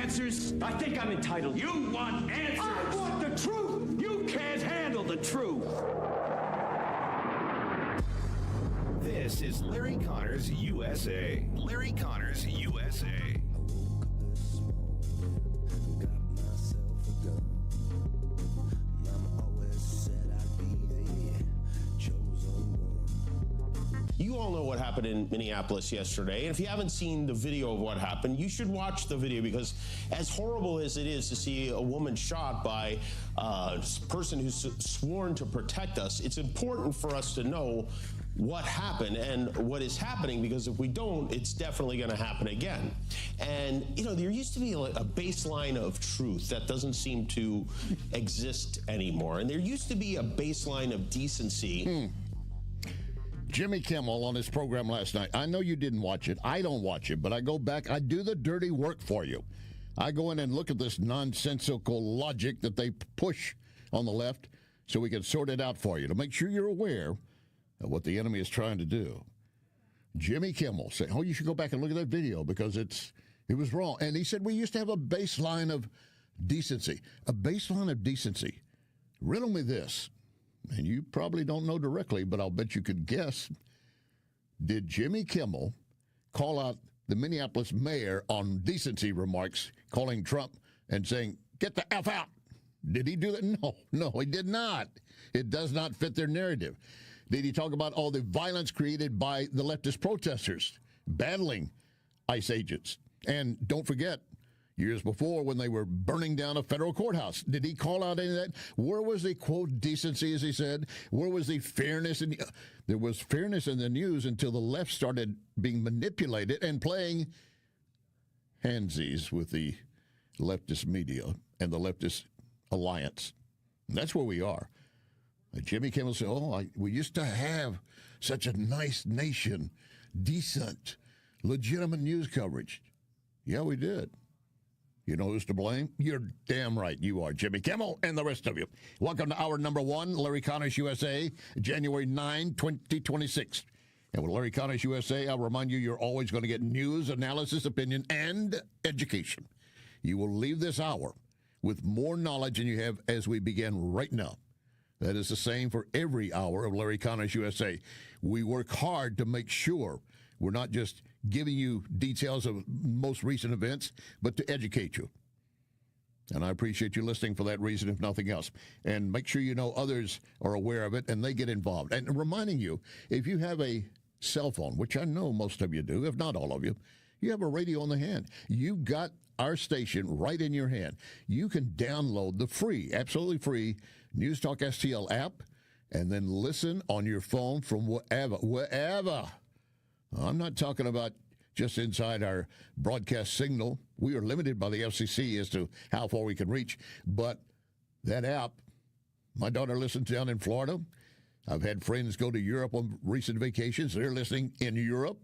answers? I think I'm entitled. You want answers? I want the truth! You can't handle the truth! This is Larry Connors USA. Larry Connors USA. You all know what happened in Minneapolis yesterday. And if you haven't seen the video of what happened, you should watch the video, because as horrible as it is to see a woman shot by a person who's sworn to protect us, it's important for us to know what happened and what is happening, because if we don't, it's definitely going to happen again. And, you know, there used to be a baseline of truth that doesn't seem to exist anymore. And there used to be a baseline of decency. Jimmy Kimmel on his program last night. I know you didn't watch it. I don't watch it, but I go back. I do the dirty work for you. I go in and look at this nonsensical logic that they push on the left so we can sort it out for you to make sure you're aware of what the enemy is trying to do. Jimmy Kimmel said, you should go back and look at that video because it was wrong. And he said we used to have a baseline of decency. A baseline of decency. Riddle me this. And you probably don't know directly, but I'll bet you could guess. Did Jimmy Kimmel call out the Minneapolis mayor on decency remarks, calling Trump and saying, get the F out? Did he do that? No, he did not. It does not fit their narrative. Did he talk about all the violence created by the leftist protesters battling ICE agents? And don't forget, years before, when they were burning down a federal courthouse, did he call out any of that? Where was the, quote, decency, as he said? Where was the fairness? There was fairness in the news until the left started being manipulated and playing handsies with the leftist media and the leftist alliance. And that's where we are. Jimmy Kimmel said, we used to have such a nice nation, decent, legitimate news coverage. Yeah, we did. You know who's to blame? You're damn right you are, Jimmy Kimmel and the rest of you. Welcome to hour number one, Larry Connors USA, January 9, 2026. And with Larry Connors USA, I'll remind you, you're always going to get news, analysis, opinion, and education. You will leave this hour with more knowledge than you have as we begin right now. That is the same for every hour of Larry Connors USA. We work hard to make sure we're not just giving you details of most recent events, but to educate you. And I appreciate you listening for that reason, if nothing else. And make sure you know others are aware of it and they get involved. And reminding you, if you have a cell phone, which I know most of you do, if not all of you, you have a radio in the hand. You got our station right in your hand. You can download the free, absolutely free, NewsTalkSTL app, and then listen on your phone from wherever. I'm not talking about just inside our broadcast signal. We are limited by the FCC as to how far we can reach. But that app, my daughter listens down in Florida. I've had friends go to Europe on recent vacations. They're listening in Europe.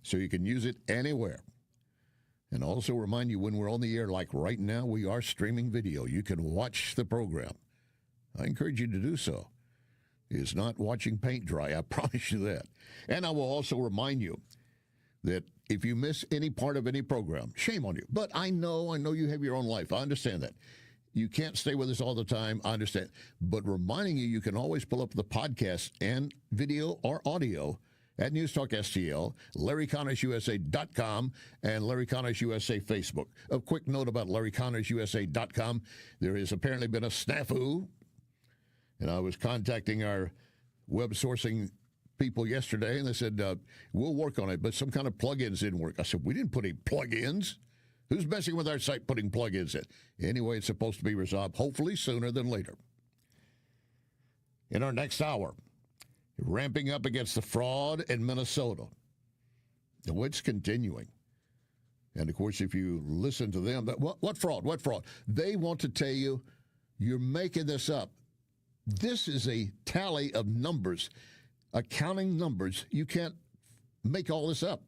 So you can use it anywhere. And also remind you, when we're on the air, like right now, we are streaming video. You can watch the program. I encourage you to do so. It's not watching paint dry, I promise you that. And I will also remind you that if you miss any part of any program, shame on you. But I know you have your own life. I understand that. You can't stay with us all the time. I understand. But reminding you, you can always pull up the podcast and video or audio at NewsTalkSTL, LarryConnorsUSA.com, and Larry Connors USA Facebook. A quick note about LarryConnorsUSA.com. There has apparently been a snafu, and I was contacting our web sourcing people yesterday, and they said, we'll work on it, but some kind of plugins didn't work. I said, we didn't put any plugins. Who's messing with our site putting plugins in? Anyway, it's supposed to be resolved, hopefully sooner than later. In our next hour, ramping up against the fraud in Minnesota. And it's continuing. And, of course, if you listen to them, what fraud? What fraud? They want to tell you you're making this up. This is a tally of numbers, accounting numbers. You can't make all this up.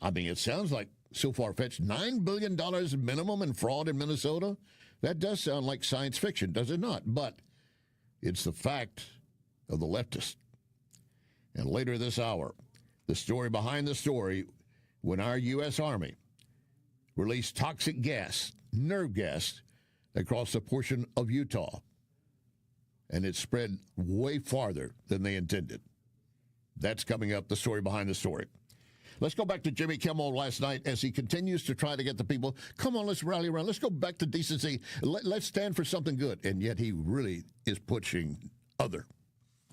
I mean, it sounds like so far-fetched. $9 billion minimum in fraud in Minnesota? That does sound like science fiction, does it not? But it's the fact of the leftists. And later this hour, the story behind the story, when our U.S. Army released toxic gas, nerve gas, across a portion of Utah. And it spread way farther than they intended. That's coming up, the story behind the story. Let's go back to Jimmy Kimmel last night as he continues to try to get the people, come on, let's rally around. Let's go back to decency. Let's stand for something good. And yet he really is pushing other.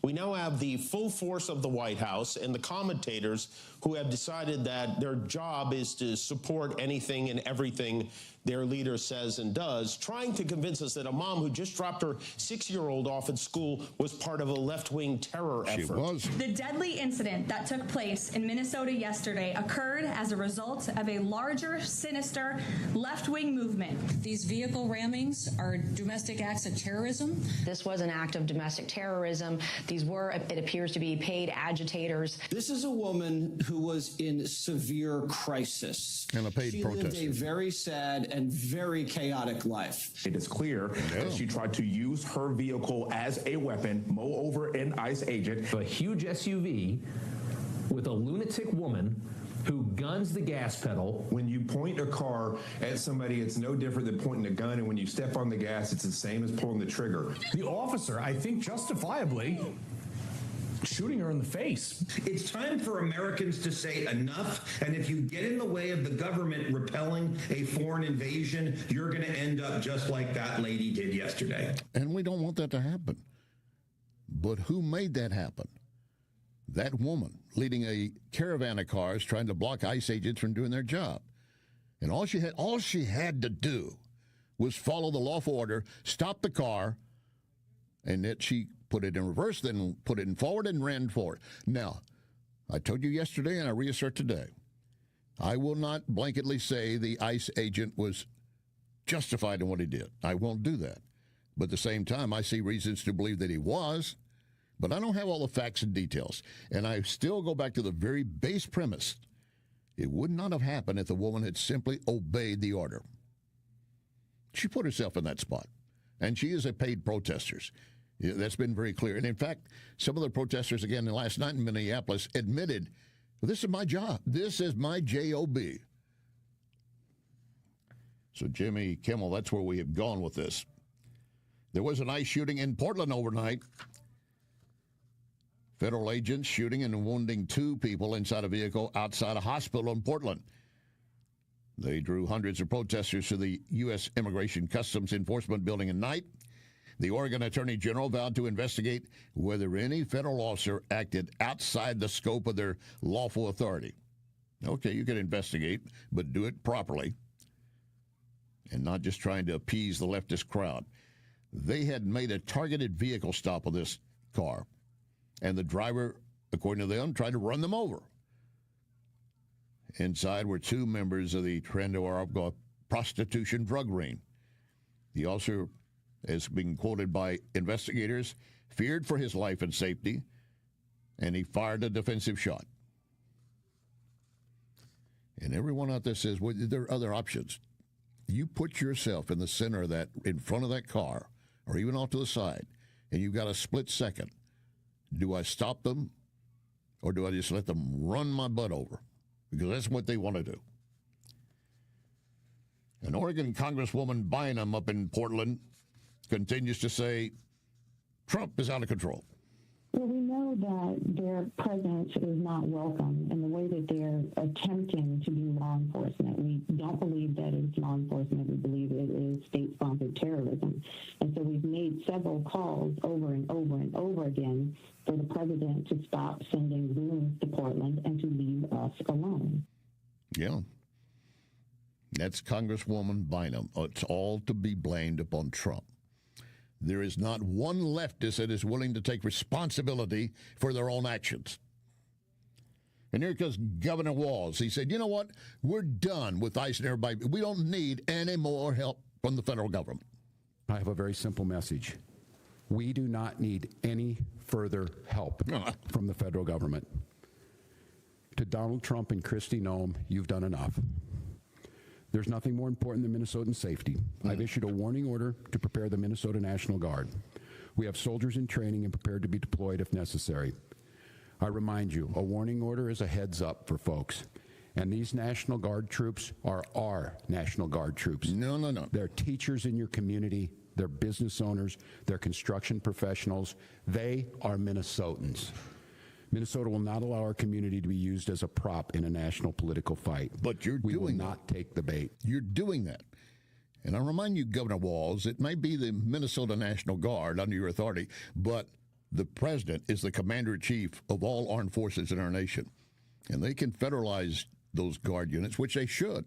We now have the full force of the White House and the commentators who have decided that their job is to support anything and everything their leader says and does, trying to convince us that a mom who just dropped her 6-year-old off at school was part of a left-wing terror effort. She was. The deadly incident that took place in Minnesota yesterday occurred as a result of a larger, sinister left-wing movement. These vehicle rammings are domestic acts of terrorism. This was an act of domestic terrorism. These were, it appears to be, paid agitators. This is a woman who was in severe crisis. And a paid protester. She lived a very sad and very chaotic life. It is clear that she tried to use her vehicle as a weapon, mow over an ICE agent. A huge SUV with a lunatic woman who guns the gas pedal. When you point a car at somebody, it's no different than pointing a gun, and when you step on the gas, it's the same as pulling the trigger. The officer, I think justifiably, shooting her in the face. It's time for Americans to say enough, and if you get in the way of the government repelling a foreign invasion, you're going to end up just like that lady did yesterday. And we don't want that to happen. But who made that happen? That woman leading a caravan of cars trying to block ICE agents from doing their job. And all she had to do was follow the lawful order, stop the car, and that she put it in reverse, then put it in forward and ran forward. Now, I told you yesterday and I reassert today, I will not blanketly say the ICE agent was justified in what he did. I won't do that. But at the same time, I see reasons to believe that he was, but I don't have all the facts and details. And I still go back to the very base premise. It would not have happened if the woman had simply obeyed the order. She put herself in that spot, and she is a paid protester. Yeah, that's been very clear. And in fact, some of the protesters, again, last night in Minneapolis, admitted, well, this is my job. This is my job. So, Jimmy Kimmel, that's where we have gone with this. There was an ICE shooting in Portland overnight. Federal agents shooting and wounding 2 people inside a vehicle outside a hospital in Portland. They drew hundreds of protesters to the U.S. Immigration Customs Enforcement building at night. The Oregon Attorney General vowed to investigate whether any federal officer acted outside the scope of their lawful authority. Okay, you can investigate, but do it properly and not just trying to appease the leftist crowd. They had made a targeted vehicle stop of this car, and the driver, according to them, tried to run them over. Inside were 2 members of the Trando prostitution drug ring. The officer, as being quoted by investigators, feared for his life and safety, and he fired a defensive shot. And everyone out there says, well, there are other options. You put yourself in the center of that, in front of that car, or even off to the side, and you've got a split second. Do I stop them, or do I just let them run my butt over? Because that's what they want to do. An Oregon Congresswoman Bynum up in Portland continues to say Trump is out of control. Well, we know that their presence is not welcome in the way that they're attempting to do law enforcement. We don't believe that it's law enforcement. We believe it is state-sponsored terrorism. And so we've made several calls over and over and over again for the president to stop sending goons to Portland and to leave us alone. Yeah. That's Congresswoman Bynum. It's all to be blamed upon Trump. There is not one leftist that is willing to take responsibility for their own actions. And here comes Governor Walz. He said, you know what? We're done with ICE and everybody. We don't need any more help from the federal government. I have a very simple message. We do not need any further help from the federal government. To Donald Trump and Kristi Noem, you've done enough. There's nothing more important than Minnesotan safety. I've issued a warning order to prepare the Minnesota National Guard. We have soldiers in training and prepared to be deployed if necessary. I remind you, a warning order is a heads up for folks. And these National Guard troops are our National Guard troops. No. They're teachers in your community. They're business owners. They're construction professionals. They are Minnesotans. Minnesota will not allow our community to be used as a prop in a national political fight. But we will not take the bait. You're doing that. And I remind you, Governor Walz, it may be the Minnesota National Guard under your authority, but the president is the commander-in-chief of all armed forces in our nation. And they can federalize those guard units, which they should.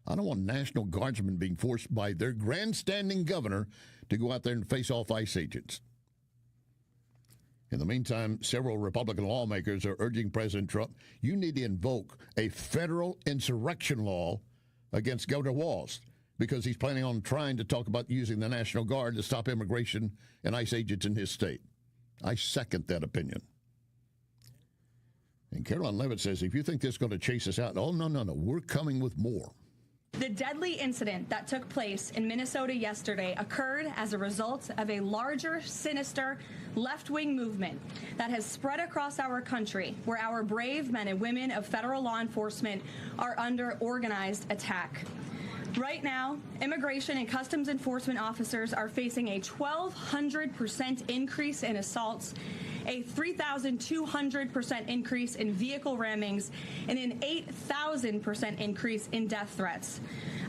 I don't want National Guardsmen being forced by their grandstanding governor to go out there and face off ICE agents. In the meantime, several Republican lawmakers are urging President Trump, you need to invoke a federal insurrection law against Governor Walz because he's planning on trying to talk about using the National Guard to stop immigration and ICE agents in his state. I second that opinion. And Caroline Levitt says, if you think this is going to chase us out, oh, no, we're coming with more. The deadly incident that took place in Minnesota yesterday occurred as a result of a larger, sinister, left-wing movement that has spread across our country, where our brave men and women of federal law enforcement are under organized attack. Right now, immigration and customs enforcement officers are facing a 1,200% increase in assaults, a 3,200% increase in vehicle rammings, and an 8,000% increase in death threats.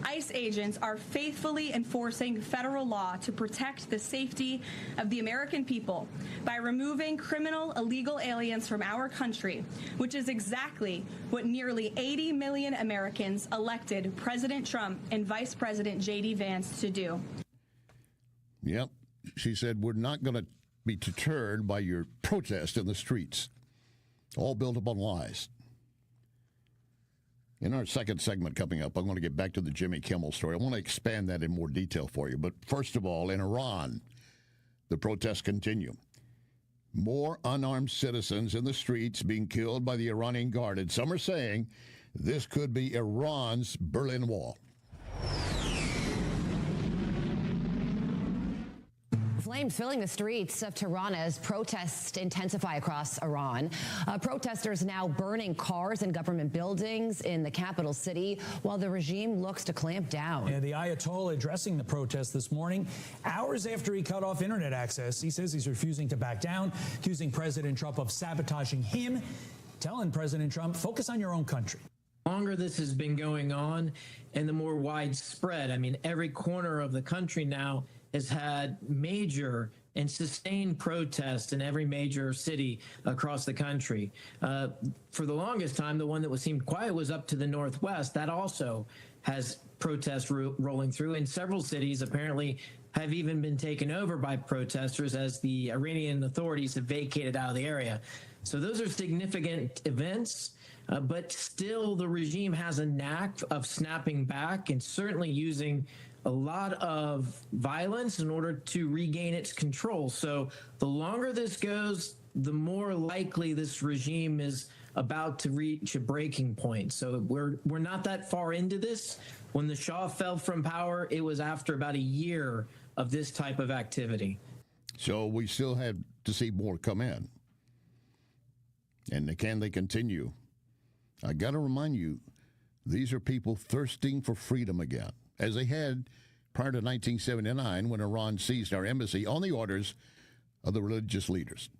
ICE agents are faithfully enforcing federal law to protect the safety of the American people by removing criminal illegal aliens from our country, which is exactly what nearly 80 million Americans elected President Trump and Vice President J.D. Vance to do. Yep. She said, we're not going to be deterred by your protest in the streets, all built upon lies. In our second segment coming up, I'm going to get back to the Jimmy Kimmel story. I want to expand that in more detail for you. But first of all, in Iran, the protests continue. More unarmed citizens in the streets being killed by the Iranian Guard. And some are saying this could be Iran's Berlin Wall. Flames filling the streets of Tehran as protests intensify across Iran. Protesters now burning cars and government buildings in the capital city while the regime looks to clamp down. Yeah, the Ayatollah addressing the protest this morning, hours after he cut off internet access. He says he's refusing to back down, accusing President Trump of sabotaging him, telling President Trump, focus on your own country. The longer this has been going on and the more widespread, I mean, every corner of the country now has had major and sustained protests in every major city across the country. For the longest time, the one that seemed quiet was up to the northwest. That also has protests rolling through, and several cities apparently have even been taken over by protesters as the Iranian authorities have vacated out of the area. So those are significant events. But still, the regime has a knack of snapping back and certainly using a lot of violence in order to regain its control. So the longer this goes, the more likely this regime is about to reach a breaking point. So we're not that far into this. When the Shah fell from power, it was after about a year of this type of activity. So we still have to see more come in. And can they continue? I got to remind you, these are people thirsting for freedom again, as they had prior to 1979 when Iran seized our embassy on the orders of the religious leaders.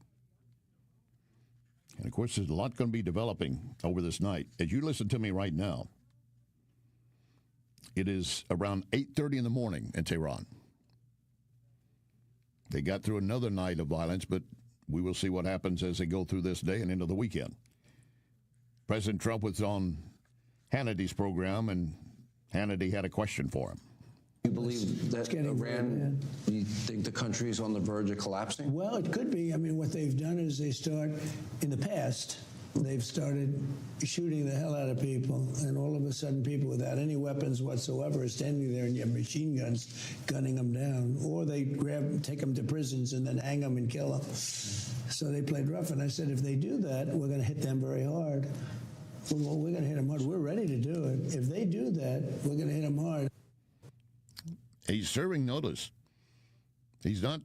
And, of course, there's a lot going to be developing over this night. As you listen to me right now, it is around 8:30 in the morning in Tehran. They got through another night of violence, but we will see what happens as they go through this day and into the weekend. President Trump was on Hannity's program, and Hannity had a question for him. You believe that Iran, you think the country is on the verge of collapsing? Well, it could be. I mean, what they've done is in the past, they've started shooting the hell out of people, and all of a sudden people without any weapons whatsoever are standing there and you have machine guns gunning them down. Or they take them to prisons and then hang them and kill them. So they played rough, and I said, if they do that, we're going to hit them very hard. Well, we're going to hit them hard. We're ready to do it. If they do that, we're going to hit them hard. He's serving notice. He's not,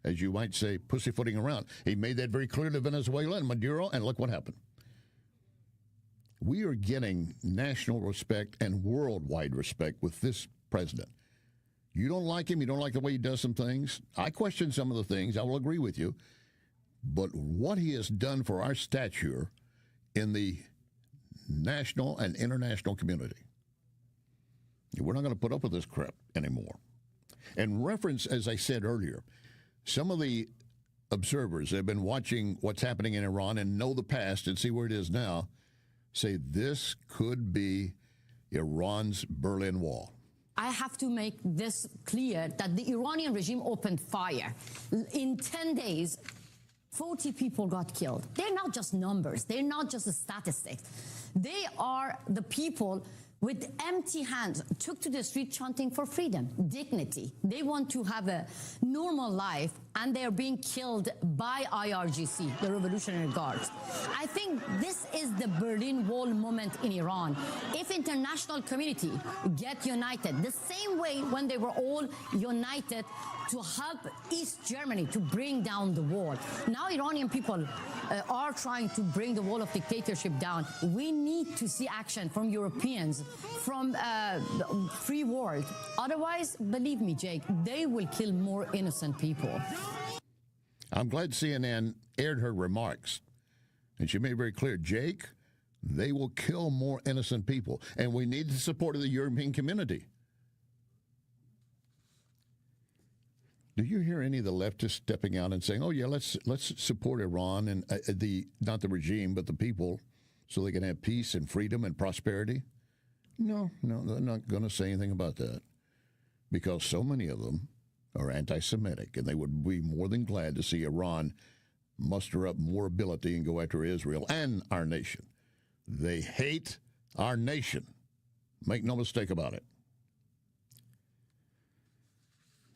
as you might say, pussyfooting around. He made that very clear to Venezuela and Maduro, and look what happened. We are getting national respect and worldwide respect with this president. You don't like him, you don't like the way he does some things. I question some of the things, I will agree with you. But what he has done for our stature in the national and international community, we're not going to put up with this crap anymore. And reference, as I said earlier, some of the observers that have been watching what's happening in Iran and know the past and see where it is now, say this could be Iran's Berlin Wall. I have to make this clear that the Iranian regime opened fire. In 10 days, 40 people got killed. They're not just numbers. They're not just a statistic. They are the people with empty hands took to the street chanting for freedom, dignity. They want to have a normal life, and they're being killed by IRGC, the Revolutionary Guards. I think this is the Berlin Wall moment in Iran. If international community get united, the same way when they were all united to help East Germany to bring down the wall. Now Iranian people are trying to bring the wall of dictatorship down. We need to see action from Europeans, from the free world. Otherwise, believe me, Jake, they will kill more innocent people. I'm glad CNN aired her remarks. And she made it very clear, Jake, they will kill more innocent people. And we need the support of the European community. Do you hear any of the leftists stepping out and saying, oh, yeah, let's support Iran and not the regime, but the people so they can have peace and freedom and prosperity? No, they're not going to say anything about that because so many of them are anti-Semitic, and they would be more than glad to see Iran muster up more ability and go after Israel and our nation. They hate our nation. Make no mistake about it.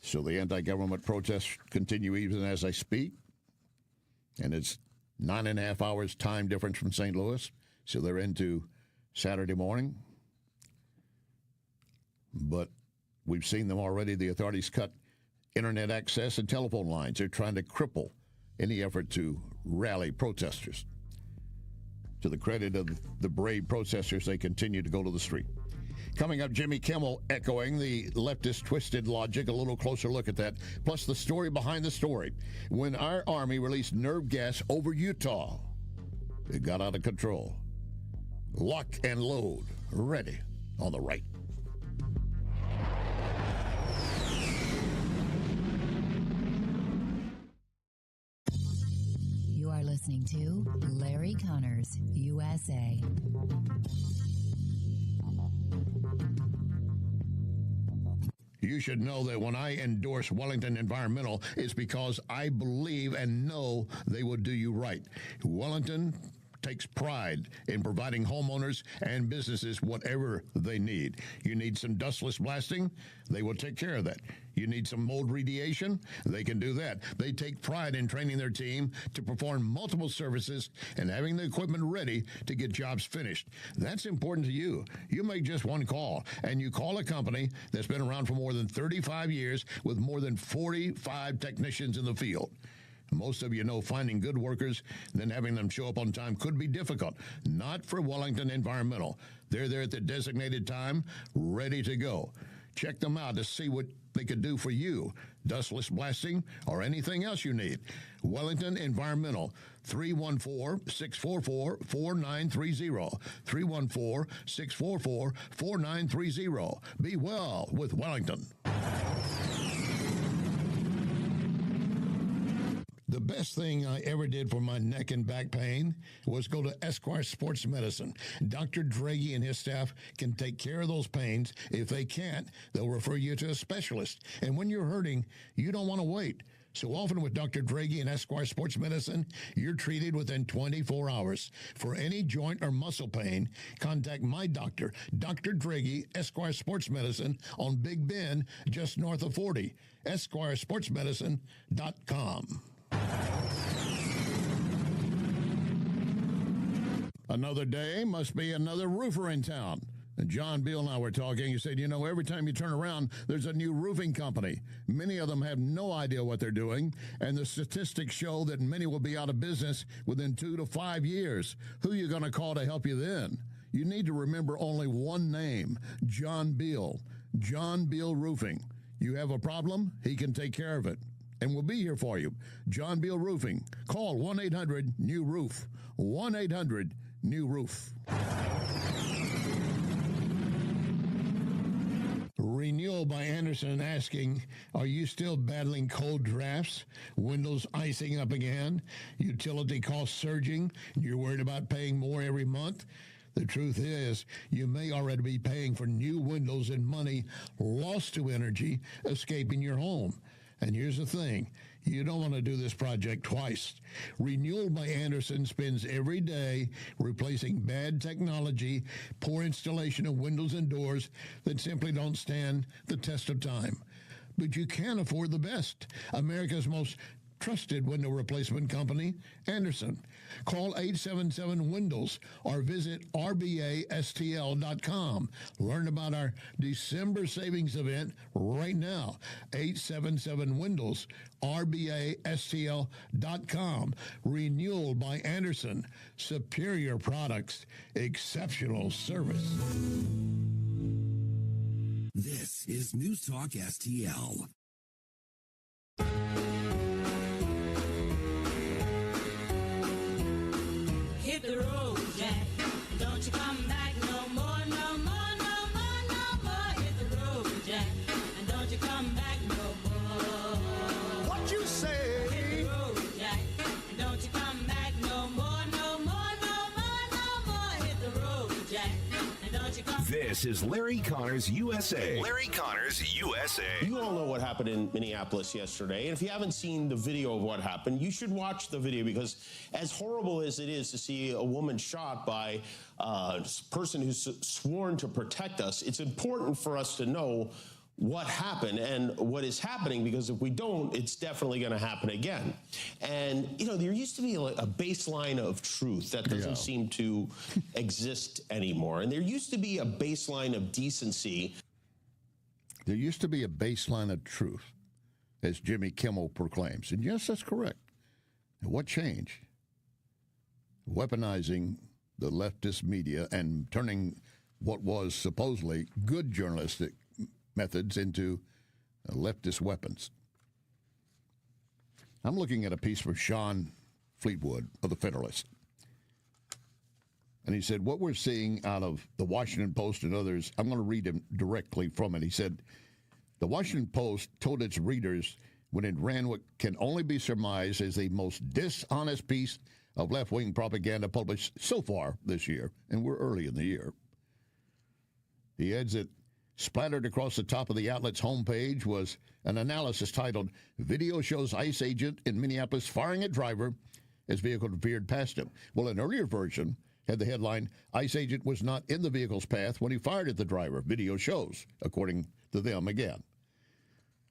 So the anti-government protests continue even as I speak, and it's 9.5 hours time difference from St. Louis, so they're into Saturday morning. But we've seen them already. The authorities cut internet access and telephone lines. They're trying to cripple any effort to rally protesters. To the credit of the brave protesters, they continue to go to the street. Coming up, Jimmy Kimmel echoing the leftist twisted logic. A little closer look at that. Plus the story behind the story. When our Army released nerve gas over Utah, it got out of control. Lock and load. Ready on the right. You are listening to Larry Connors, USA. You should know that when I endorse Wellington Environmental, it's because I believe and know they will do you right. Wellington takes pride in providing homeowners and businesses whatever they need. You need some dustless blasting? They will take care of that. You need some mold remediation? They can do that. They take pride in training their team to perform multiple services and having the equipment ready to get jobs finished. That's important to you. You make just one call, and you call a company that's been around for more than 35 years with more than 45 technicians in the field. Most of you know finding good workers, then having them show up on time could be difficult. Not for Wellington Environmental. They're there at the designated time, ready to go. Check them out to see what they could do for you. Dustless blasting or anything else you need. Wellington Environmental, 314-644-4930. 314-644-4930. Be well with Wellington. The best thing I ever did for my neck and back pain was go to Esquire Sports Medicine. Dr. Draghi and his staff can take care of those pains. If they can't, they'll refer you to a specialist. And when you're hurting, you don't want to wait. So often with Dr. Draghi and Esquire Sports Medicine, you're treated within 24 hours. For any joint or muscle pain, contact my doctor, Dr. Draghi, Esquire Sports Medicine on Big Bend, just north of 40. EsquireSportsMedicine.com. Another day must be another roofer in town. And John Beal and I were talking. He said, every time you turn around, there's a new roofing company. Many of them have no idea what they're doing, and the statistics show that many will be out of business within 2 to 5 years. Who are you going to call to help you then? You need to remember only one name, John Beal. John Beal Roofing. You have a problem, he can take care of it. And we'll be here for you. John Beal Roofing. Call 1-800-NEW-ROOF. 1-800-NEW-ROOF. Renewal by Anderson asking, are you still battling cold drafts? Windows icing up again? Utility costs surging? You're worried about paying more every month? The truth is, you may already be paying for new windows and money lost to energy escaping your home. And here's the thing, you don't want to do this project twice. Renewal by Anderson spends every day replacing bad technology, poor installation of windows and doors that simply don't stand the test of time. But you can afford the best. America's most trusted window replacement company, Anderson. Call 877-WINDOWS or visit rbastl.com. Learn about our December savings event right now. 877-WINDOWS, rbastl.com. Renewal by Anderson. Superior products, exceptional service. This is News Talk STL. Hit the road, Jack. Don't you come back no more, no more, no more, no more. Hit the road, Jack. And don't you come back no more. What you say? Hit the road, Jack. And don't you come back no more, no more, no more, no more. Hit the road, Jack. And don't you come. This is Larry Connors USA. Larry Connors USA. You all know what happened in Minneapolis yesterday. And if you haven't seen the video of what happened, you should watch the video, because as horrible as it is to see a woman shot by a person who's sworn to protect us, it's important for us to know what happened and what is happening, because if we don't, it's definitely going to happen again. And, you know, there used to be like a baseline of truth that doesn't seem to exist anymore. And there used to be a baseline of decency. There used to be a baseline of truth, as Jimmy Kimmel proclaims. And yes, that's correct. And what changed? Weaponizing the leftist media and turning what was supposedly good journalistic methods into leftist weapons. I'm looking at a piece from Sean Fleetwood of the Federalist. And he said, what we're seeing out of the Washington Post and others, I'm going to read him directly from it. He said, the Washington Post told its readers when it ran what can only be surmised as the most dishonest piece of left-wing propaganda published so far this year, and we're early in the year. He adds that splattered across the top of the outlet's homepage was an analysis titled, Video Shows ICE Agent in Minneapolis Firing at Driver as Vehicle veered past him. Well, an earlier version had the headline, ICE Agent was not in the vehicle's path when he fired at the driver. Video shows, according to them again.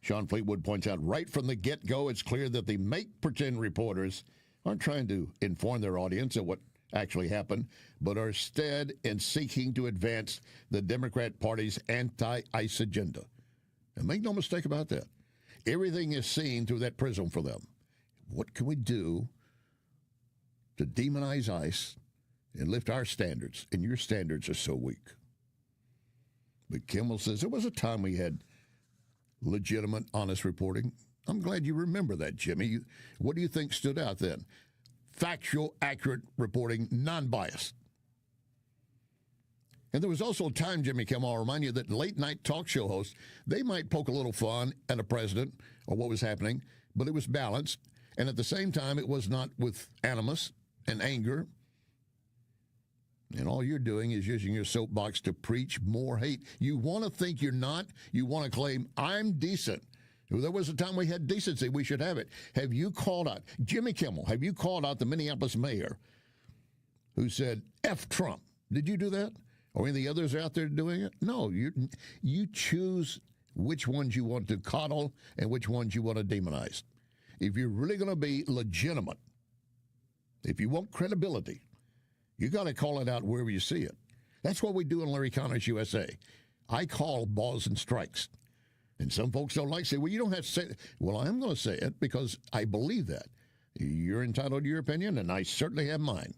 Sean Fleetwood points out right from the get-go, it's clear that the make-pretend reporters aren't trying to inform their audience of what actually happened, but are instead in seeking to advance the Democrat Party's anti-ICE agenda. And make no mistake about that. Everything is seen through that prism for them. What can we do to demonize ICE and lift our standards? And your standards are so weak. But Kimmel says there was a time we had legitimate, honest reporting. I'm glad you remember that, Jimmy. What do you think stood out then? Factual, accurate reporting, non-biased. And there was also a time, Jimmy Kimmel, I'll remind you, that late-night talk show hosts, they might poke a little fun at a president or what was happening, but it was balanced. And at the same time, it was not with animus and anger. And all you're doing is using your soapbox to preach more hate. You want to think you're not. You want to claim, I'm decent. There was a time we had decency. We should have it. Have you called out, Jimmy Kimmel, have you called out the Minneapolis mayor who said, F Trump? Did you do that? Or any of the others out there doing it? No, you choose which ones you want to coddle and which ones you want to demonize. If you're really going to be legitimate, if you want credibility, you got to call it out wherever you see it. That's what we do in Larry Connors USA. I call balls and strikes. And some folks don't like to say, well, you don't have to say it. Well, I'm going to say it because I believe that. You're entitled to your opinion, and I certainly have mine.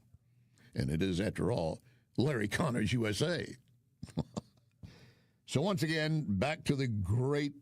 And it is, after all, Larry Connors USA. So once again, back to the great,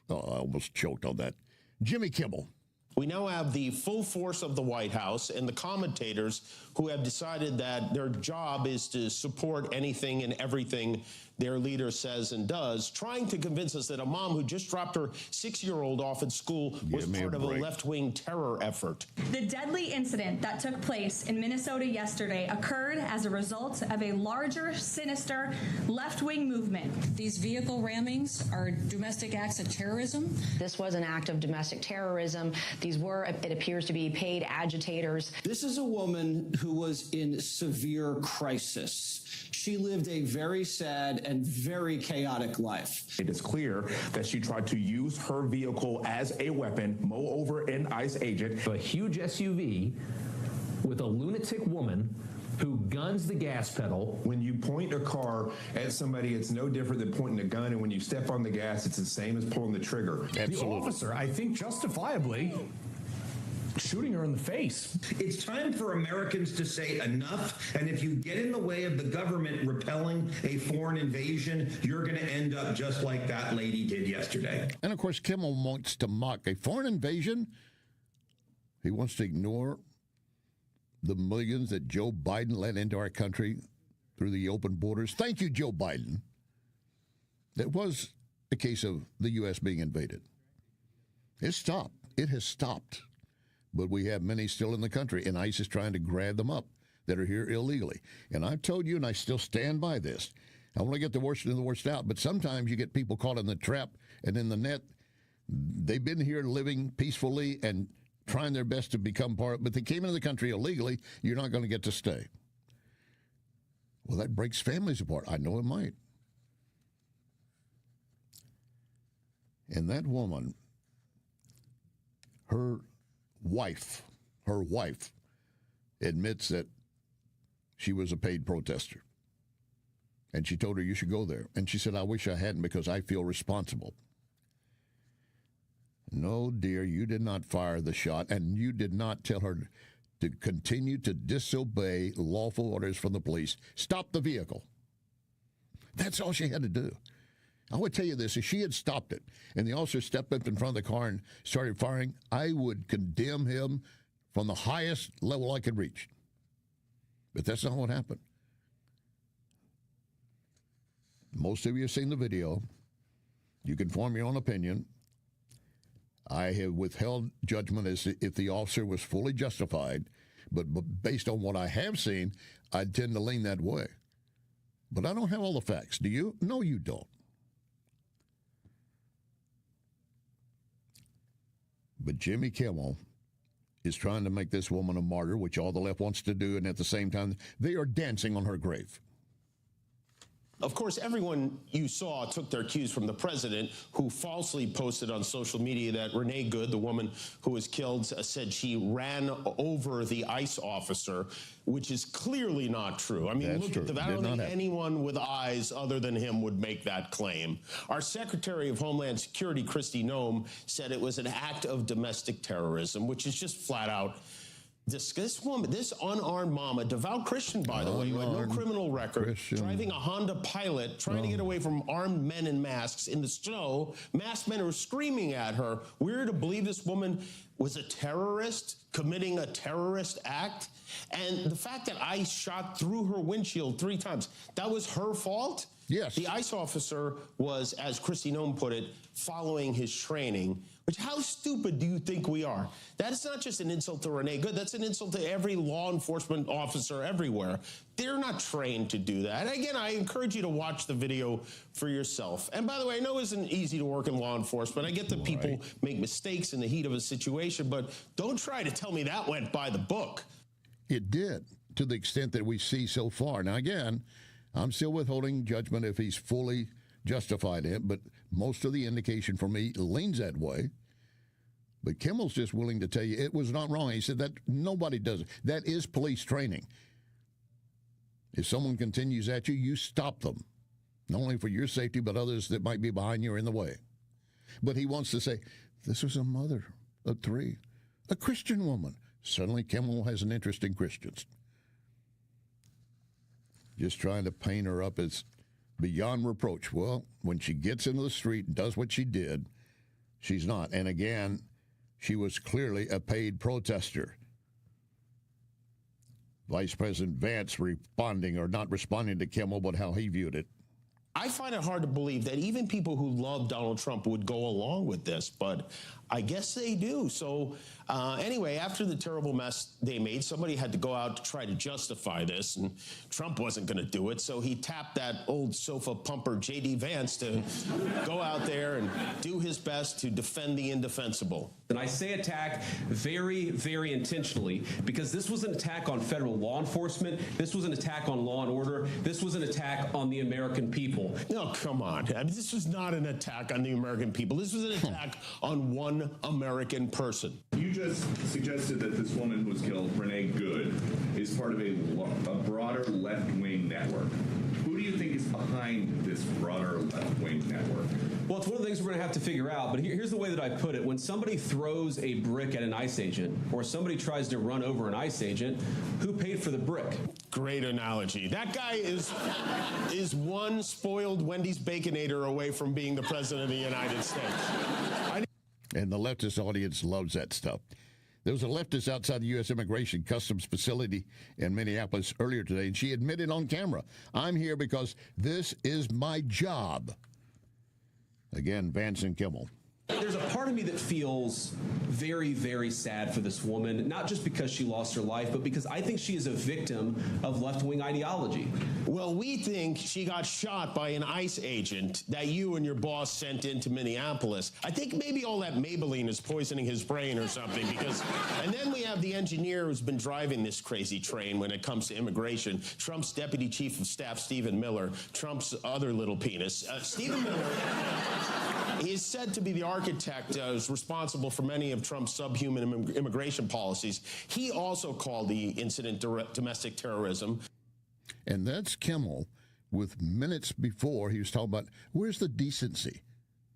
I almost choked on that, Jimmy Kimmel. We now have the full force of the White House and the commentators who have decided that their job is to support anything and everything their leader says and does, trying to convince us that a mom who just dropped her 6-year-old off at school was part of a left-wing terror effort. The deadly incident that took place in Minnesota yesterday occurred as a result of a larger, sinister left-wing movement. These vehicle rammings are domestic acts of terrorism. This was an act of domestic terrorism. These were, it appears to be, paid agitators. This is a woman who was in severe crisis. She lived a very sad and very chaotic life. It is clear that she tried to use her vehicle as a weapon, mow over an ICE agent. A huge SUV with a lunatic woman who guns the gas pedal. When you point a car at somebody, it's no different than pointing a gun, and when you step on the gas, it's the same as pulling the trigger. The officer, I think justifiably, shooting her in the face. It's time for Americans to say enough, and if you get in the way of the government repelling a foreign invasion, you're going to end up just like that lady did yesterday. And of course, Kimmel wants to mock a foreign invasion. He wants to ignore the millions that Joe Biden let into our country through the open borders. Thank you, Joe Biden. It was a case of the U.S. being invaded. It stopped. It has stopped. But we have many still in the country, and ICE is trying to grab them up that are here illegally. And I've told you, and I still stand by this, I want to get the worst and the worst out, but sometimes you get people caught in the trap and in the net. They've been here living peacefully and trying their best to become part, but they came into the country illegally. You're not going to get to stay. Well, that breaks families apart. I know it might. And that woman, her wife admits that she was a paid protester. And she told her, you should go there. And she said, I wish I hadn't because I feel responsible. No, dear, you did not fire the shot, and you did not tell her to continue to disobey lawful orders from the police. Stop the vehicle. That's all she had to do. I would tell you this, if she had stopped it and the officer stepped up in front of the car and started firing, I would condemn him from the highest level I could reach. But that's not what happened. Most of you have seen the video. You can form your own opinion. I have withheld judgment as if the officer was fully justified, but based on what I have seen, I tend to lean that way. But I don't have all the facts. Do you? No, you don't. But Jimmy Kimmel is trying to make this woman a martyr, which all the left wants to do, and at the same time, they are dancing on her grave. Of course, everyone you saw took their cues from the president, who falsely posted on social media that Renee Good, the woman who was killed, said she ran over the ICE officer, which is clearly not true. I mean, That's look true. at the, I don't think anyone with eyes other than him would make that claim. Our Secretary of Homeland Security, Kristi Noem, said it was an act of domestic terrorism, which is just flat out. This woman, this unarmed mom, a devout Christian, by the way, who had no criminal record, driving a Honda Pilot, trying to get away from armed men in masks in the snow. Masked men were screaming at her. We're to believe this woman was a terrorist, committing a terrorist act. And the fact that ICE shot through her windshield 3 times, that was her fault? Yes. The ICE officer was, as Kristi Noem put it, following his training. Which, how stupid do you think we are? That is not just an insult to Renee Good. That's an insult to every law enforcement officer everywhere. They're not trained to do that. Again, I encourage you to watch the video for yourself. And by the way, I know it isn't easy to work in law enforcement. I get that people make mistakes in the heat of a situation, but don't try to tell me that went by the book. It did, to the extent that we see so far. Now, again, I'm still withholding judgment if he's fully justified it, but most of the indication for me leans that way. But Kimmel's just willing to tell you it was not wrong. He said that nobody does it. That is police training. If someone continues at you, you stop them, not only for your safety, but others that might be behind you or in the way. But he wants to say, this was a mother of 3, a Christian woman. Suddenly, Kimmel has an interest in Christians. just trying to paint her up as beyond reproach. Well, when she gets into the street and does what she did, she's not. And again, she was clearly a paid protester. Vice President Vance responding, or not responding to Kimmel, but how he viewed it. I find it hard to believe that even people who love Donald Trump would go along with this, but I guess they do. So anyway, after the terrible mess they made, somebody had to go out to try to justify this, and Trump wasn't going to do it, so he tapped that old sofa pumper, J.D. Vance, to go out there and do his best to defend the indefensible. And I say attack very, very intentionally, because this was an attack on federal law enforcement. This was an attack on law and order. This was an attack on the American people. No, come on. I mean, this was not an attack on the American people. This was an attack on one American person. You just suggested that this woman who was killed, Renee Good, is part of a broader left-wing network. Who do you think is behind this broader left-wing network? Well, it's one of the things we're going to have to figure out, but here's the way that I put it. When somebody throws a brick at an ICE agent, or somebody tries to run over an ICE agent, who paid for the brick? Great analogy. That guy is one spoiled Wendy's Baconator away from being the president of the United States. And the leftist audience loves that stuff. There was a leftist outside the U.S. Immigration Customs facility in Minneapolis earlier today, and she admitted on camera, "I'm here because this is my job." Again, Vance and Kimmel. There's a part of me that feels very, very sad for this woman, not just because she lost her life, but because I think she is a victim of left-wing ideology. Well, we think she got shot by an ICE agent that you and your boss sent into Minneapolis. I think maybe all that Maybelline is poisoning his brain or something, because, and then we have the engineer who's been driving this crazy train when it comes to immigration, Trump's Deputy Chief of Staff, Stephen Miller, Trump's other little penis. Stephen Miller, he is said to be the architect is responsible for many of Trump's subhuman immigration policies. He also called the incident domestic terrorism. And that's Kimmel with minutes before he was talking about, where's the decency?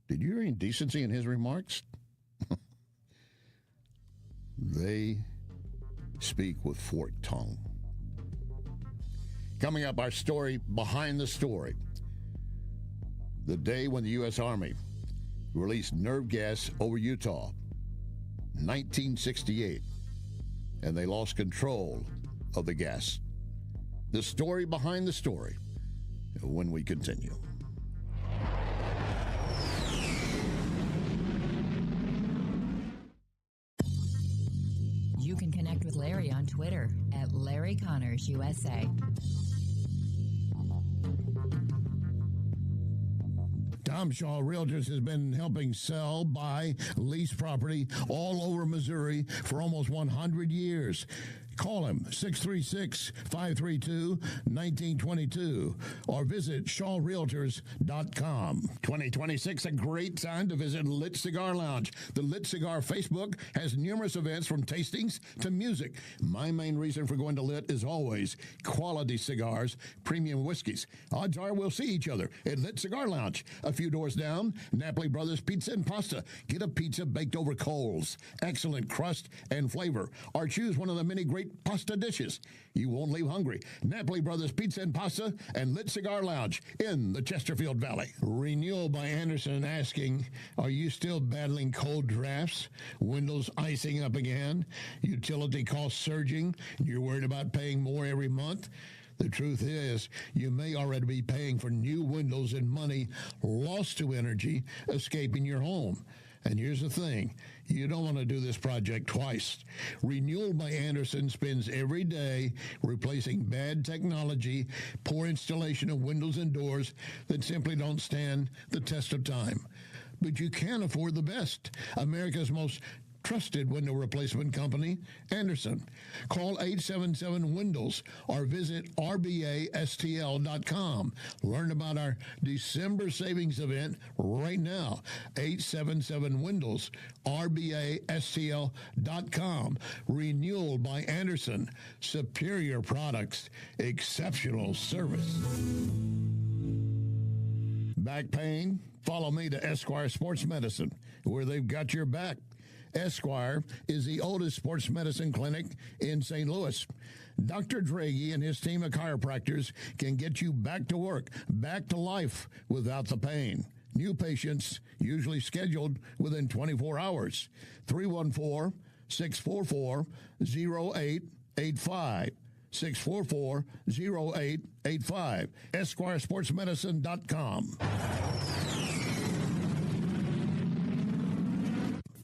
Did you hear any decency in his remarks? They speak with forked tongue. Coming up, our story behind the story. The day when the U.S. Army released nerve gas over Utah, 1968, and they lost control of the gas. The story behind the story when we continue. You can connect with Larry on Twitter at Larry Connors USA. Tom Shaw Realtors has been helping sell, buy, lease property all over Missouri for almost 100 years. Call him, 636-532-1922, or visit shawrealtors.com. 2026, a great time to visit Lit Cigar Lounge. The Lit Cigar Facebook has numerous events from tastings to music. My main reason for going to Lit is always quality cigars, premium whiskeys. Odds are we'll see each other at Lit Cigar Lounge. A few doors down, Napoli Brothers Pizza and Pasta. Get a pizza baked over coals. Excellent crust and flavor. Or choose one of the many great pasta dishes. You won't leave hungry. Napoli Brothers Pizza and Pasta and Lit Cigar Lounge in the Chesterfield Valley. Renewal by Anderson asking, are you still battling cold drafts? Windows icing up again? Utility costs surging? You're worried about paying more every month? The truth is, you may already be paying for new windows and money lost to energy escaping your home. And here's the thing, you don't want to do this project twice. Renewal by Anderson spends every day replacing bad technology, poor installation of windows and doors that simply don't stand the test of time. But you can afford the best. America's most trusted window replacement company, Anderson. Call 877-WINDOWS or visit rbastl.com. Learn about our December savings event right now. 877-WINDOWS, rbastl.com. Renewal by Anderson. Superior products, exceptional service. Back pain? Follow me to Esquire Sports Medicine, where they've got your back. Esquire is the oldest sports medicine clinic in St. Louis. Dr. Draghi and his team of chiropractors can get you back to work, back to life without the pain. New patients usually scheduled within 24 hours. 314-644-0885. 644-0885. EsquireSportsMedicine.com.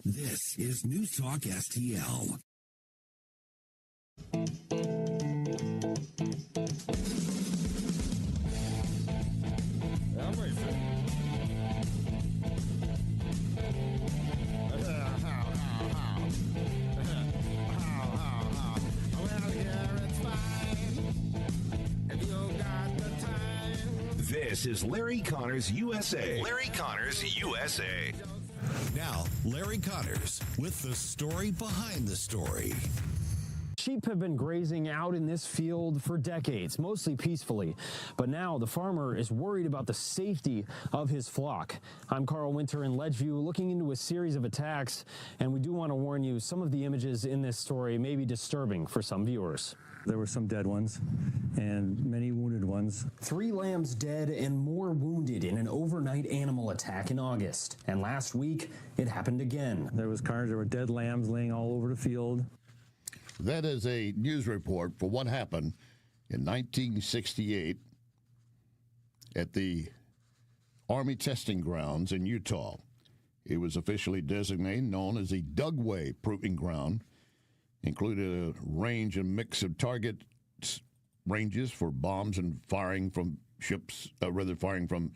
This is News Talk STL. This is Larry Connors USA. Larry Connors USA. Now, Larry Connors with the story behind the story. Sheep have been grazing out in this field for decades, mostly peacefully. But now the farmer is worried about the safety of his flock. I'm Carl Winter in Ledgeview, looking into a series of attacks. And we do want to warn you, some of the images in this story may be disturbing for some viewers. There were some dead ones and many wounded ones. 3 lambs dead and more wounded in an overnight animal attack in August. And last week, it happened again. There were dead lambs laying all over the field. That is a news report for what happened in 1968 at the Army testing grounds in Utah. It was officially designated known as the Dugway Proving Ground. Included a range and mix of target ranges for bombs and firing from ships, firing from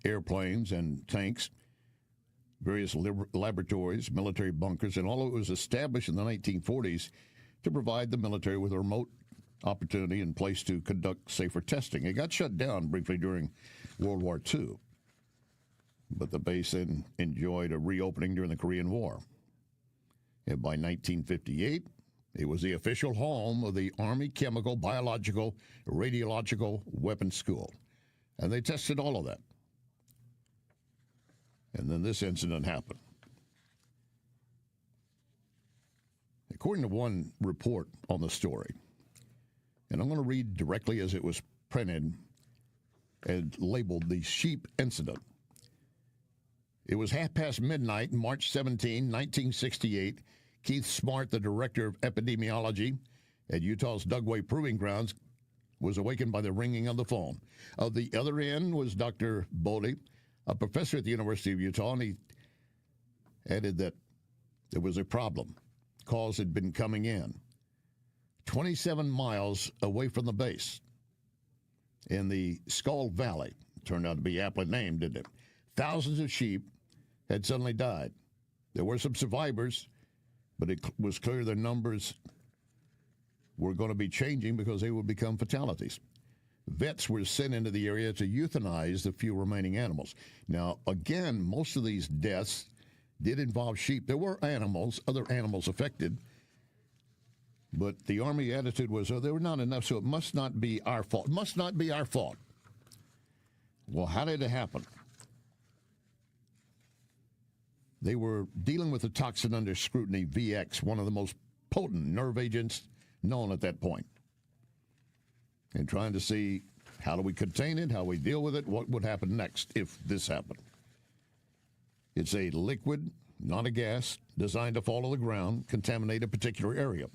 airplanes and tanks, various laboratories, military bunkers, and all of it was established in the 1940s to provide the military with a remote opportunity and place to conduct safer testing. It got shut down briefly during World War II, but the base then enjoyed a reopening during the Korean War. And by 1958, it was the official home of the Army Chemical, Biological, Radiological Weapons School. And they tested all of that. And then this incident happened. According to one report on the story, and I'm going to read directly as it was printed and labeled the sheep incident. It was midnight, March 17, 1968. Keith Smart, the director of epidemiology at Utah's Dugway Proving Grounds, was awakened by the ringing of the phone. Of the other end was Dr. Bodie, a professor at the University of Utah, and he added that there was a problem. Calls had been coming in 27 miles away from the base in the Skull Valley. Turned out to be aptly named, didn't it? Thousands of sheep had suddenly died. There were some survivors, but it was clear their numbers were going to be changing because they would become fatalities. Vets were sent into the area to euthanize the few remaining animals. Now, again, most of these deaths did involve sheep. There were other animals affected, but the Army attitude was, oh, there were not enough, so it must not be our fault. It must not be our fault. Well, how did it happen? They were dealing with the toxin under scrutiny, VX, one of the most potent nerve agents known at that point, and trying to see how do we contain it, how we deal with it, what would happen next if this happened. It's a liquid, not a gas, designed to fall to the ground, contaminate a particular area.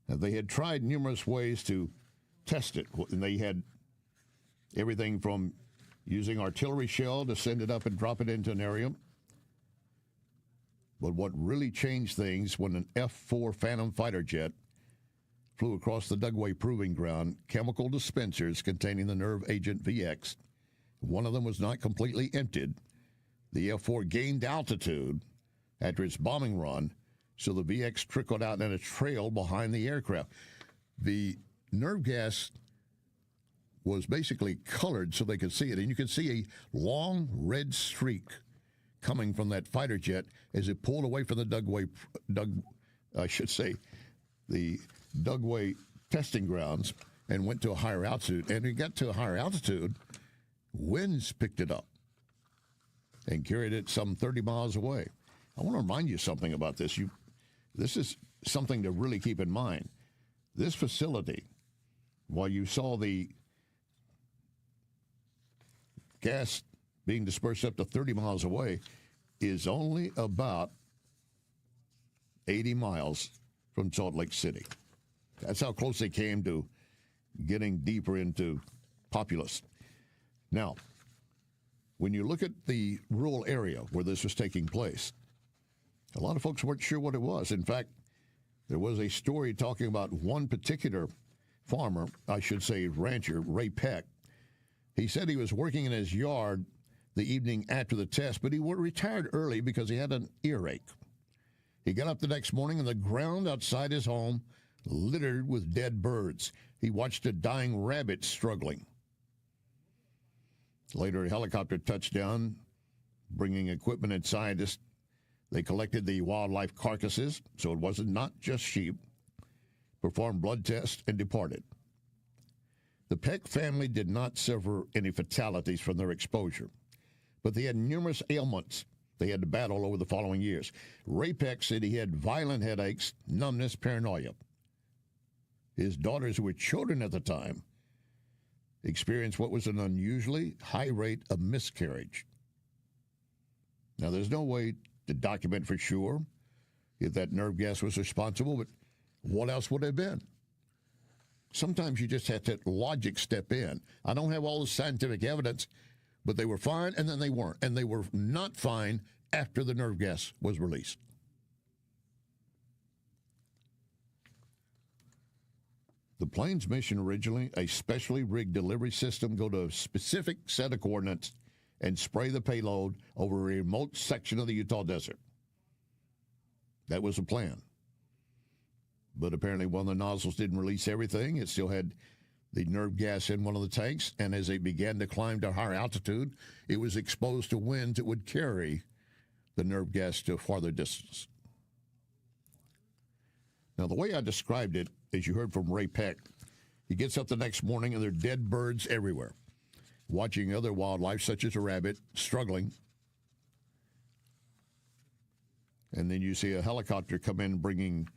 Now, they had tried numerous ways to test it, and they had everything from using artillery shell to send it up and drop it into an area. But what really changed things when an F-4 Phantom fighter jet flew across the Dugway Proving Ground, chemical dispensers containing the nerve agent VX, one of them was not completely emptied. The F-4 gained altitude after its bombing run, so the VX trickled out in a trail behind the aircraft. The nerve gas was basically colored so they could see it, and you could see a long red streak coming from that fighter jet as it pulled away from the Dugway testing grounds and went to a higher altitude. And it got to a higher altitude, winds picked it up and carried it some 30 miles away. I want to remind you something about this. This is something to really keep in mind. This facility, while you saw the gas being dispersed up to 30 miles away, is only about 80 miles from Salt Lake City. That's how close they came to getting deeper into Populous. Now, when you look at the rural area where this was taking place, a lot of folks weren't sure what it was. In fact, there was a story talking about one particular farmer, I should say rancher, Ray Peck. He said he was working in his yard the evening after the test, but he retired early because he had an earache. He got up the next morning and the ground outside his home littered with dead birds. He watched a dying rabbit struggling. Later, a helicopter touched down, bringing equipment and scientists. They collected the wildlife carcasses, so it wasn't not just sheep, performed blood tests, and departed. The Peck family did not suffer any fatalities from their exposure, but they had numerous ailments they had to battle over the following years. Ray Peck said he had violent headaches, numbness, paranoia. His daughters, who were children at the time, experienced what was an unusually high rate of miscarriage. Now, there's no way to document for sure if that nerve gas was responsible, but what else would it have been? Sometimes you just have to let logic step in. I don't have all the scientific evidence, but they were fine, and then they weren't. And they were not fine after the nerve gas was released. The plane's mission originally, a specially rigged delivery system, go to a specific set of coordinates and spray the payload over a remote section of the Utah desert. That was the plan. But apparently one of the nozzles didn't release everything. It still had the nerve gas in one of the tanks, and as they began to climb to higher altitude, it was exposed to winds that would carry the nerve gas to a farther distance. Now, the way I described it, as you heard from Ray Peck, he gets up the next morning and there are dead birds everywhere, watching other wildlife, such as a rabbit, struggling. And then you see a helicopter come in bringing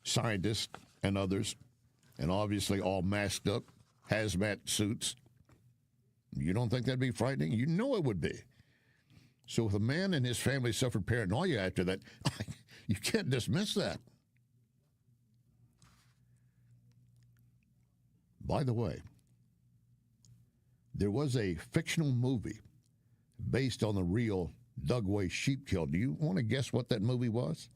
scientists and others, and obviously all masked up, hazmat suits. You don't think that'd be frightening? You know it would be. So if a man and his family suffered paranoia after that, you can't dismiss that. By the way, there was a fictional movie based on the real Dugway sheep kill. Do you want to guess what that movie was?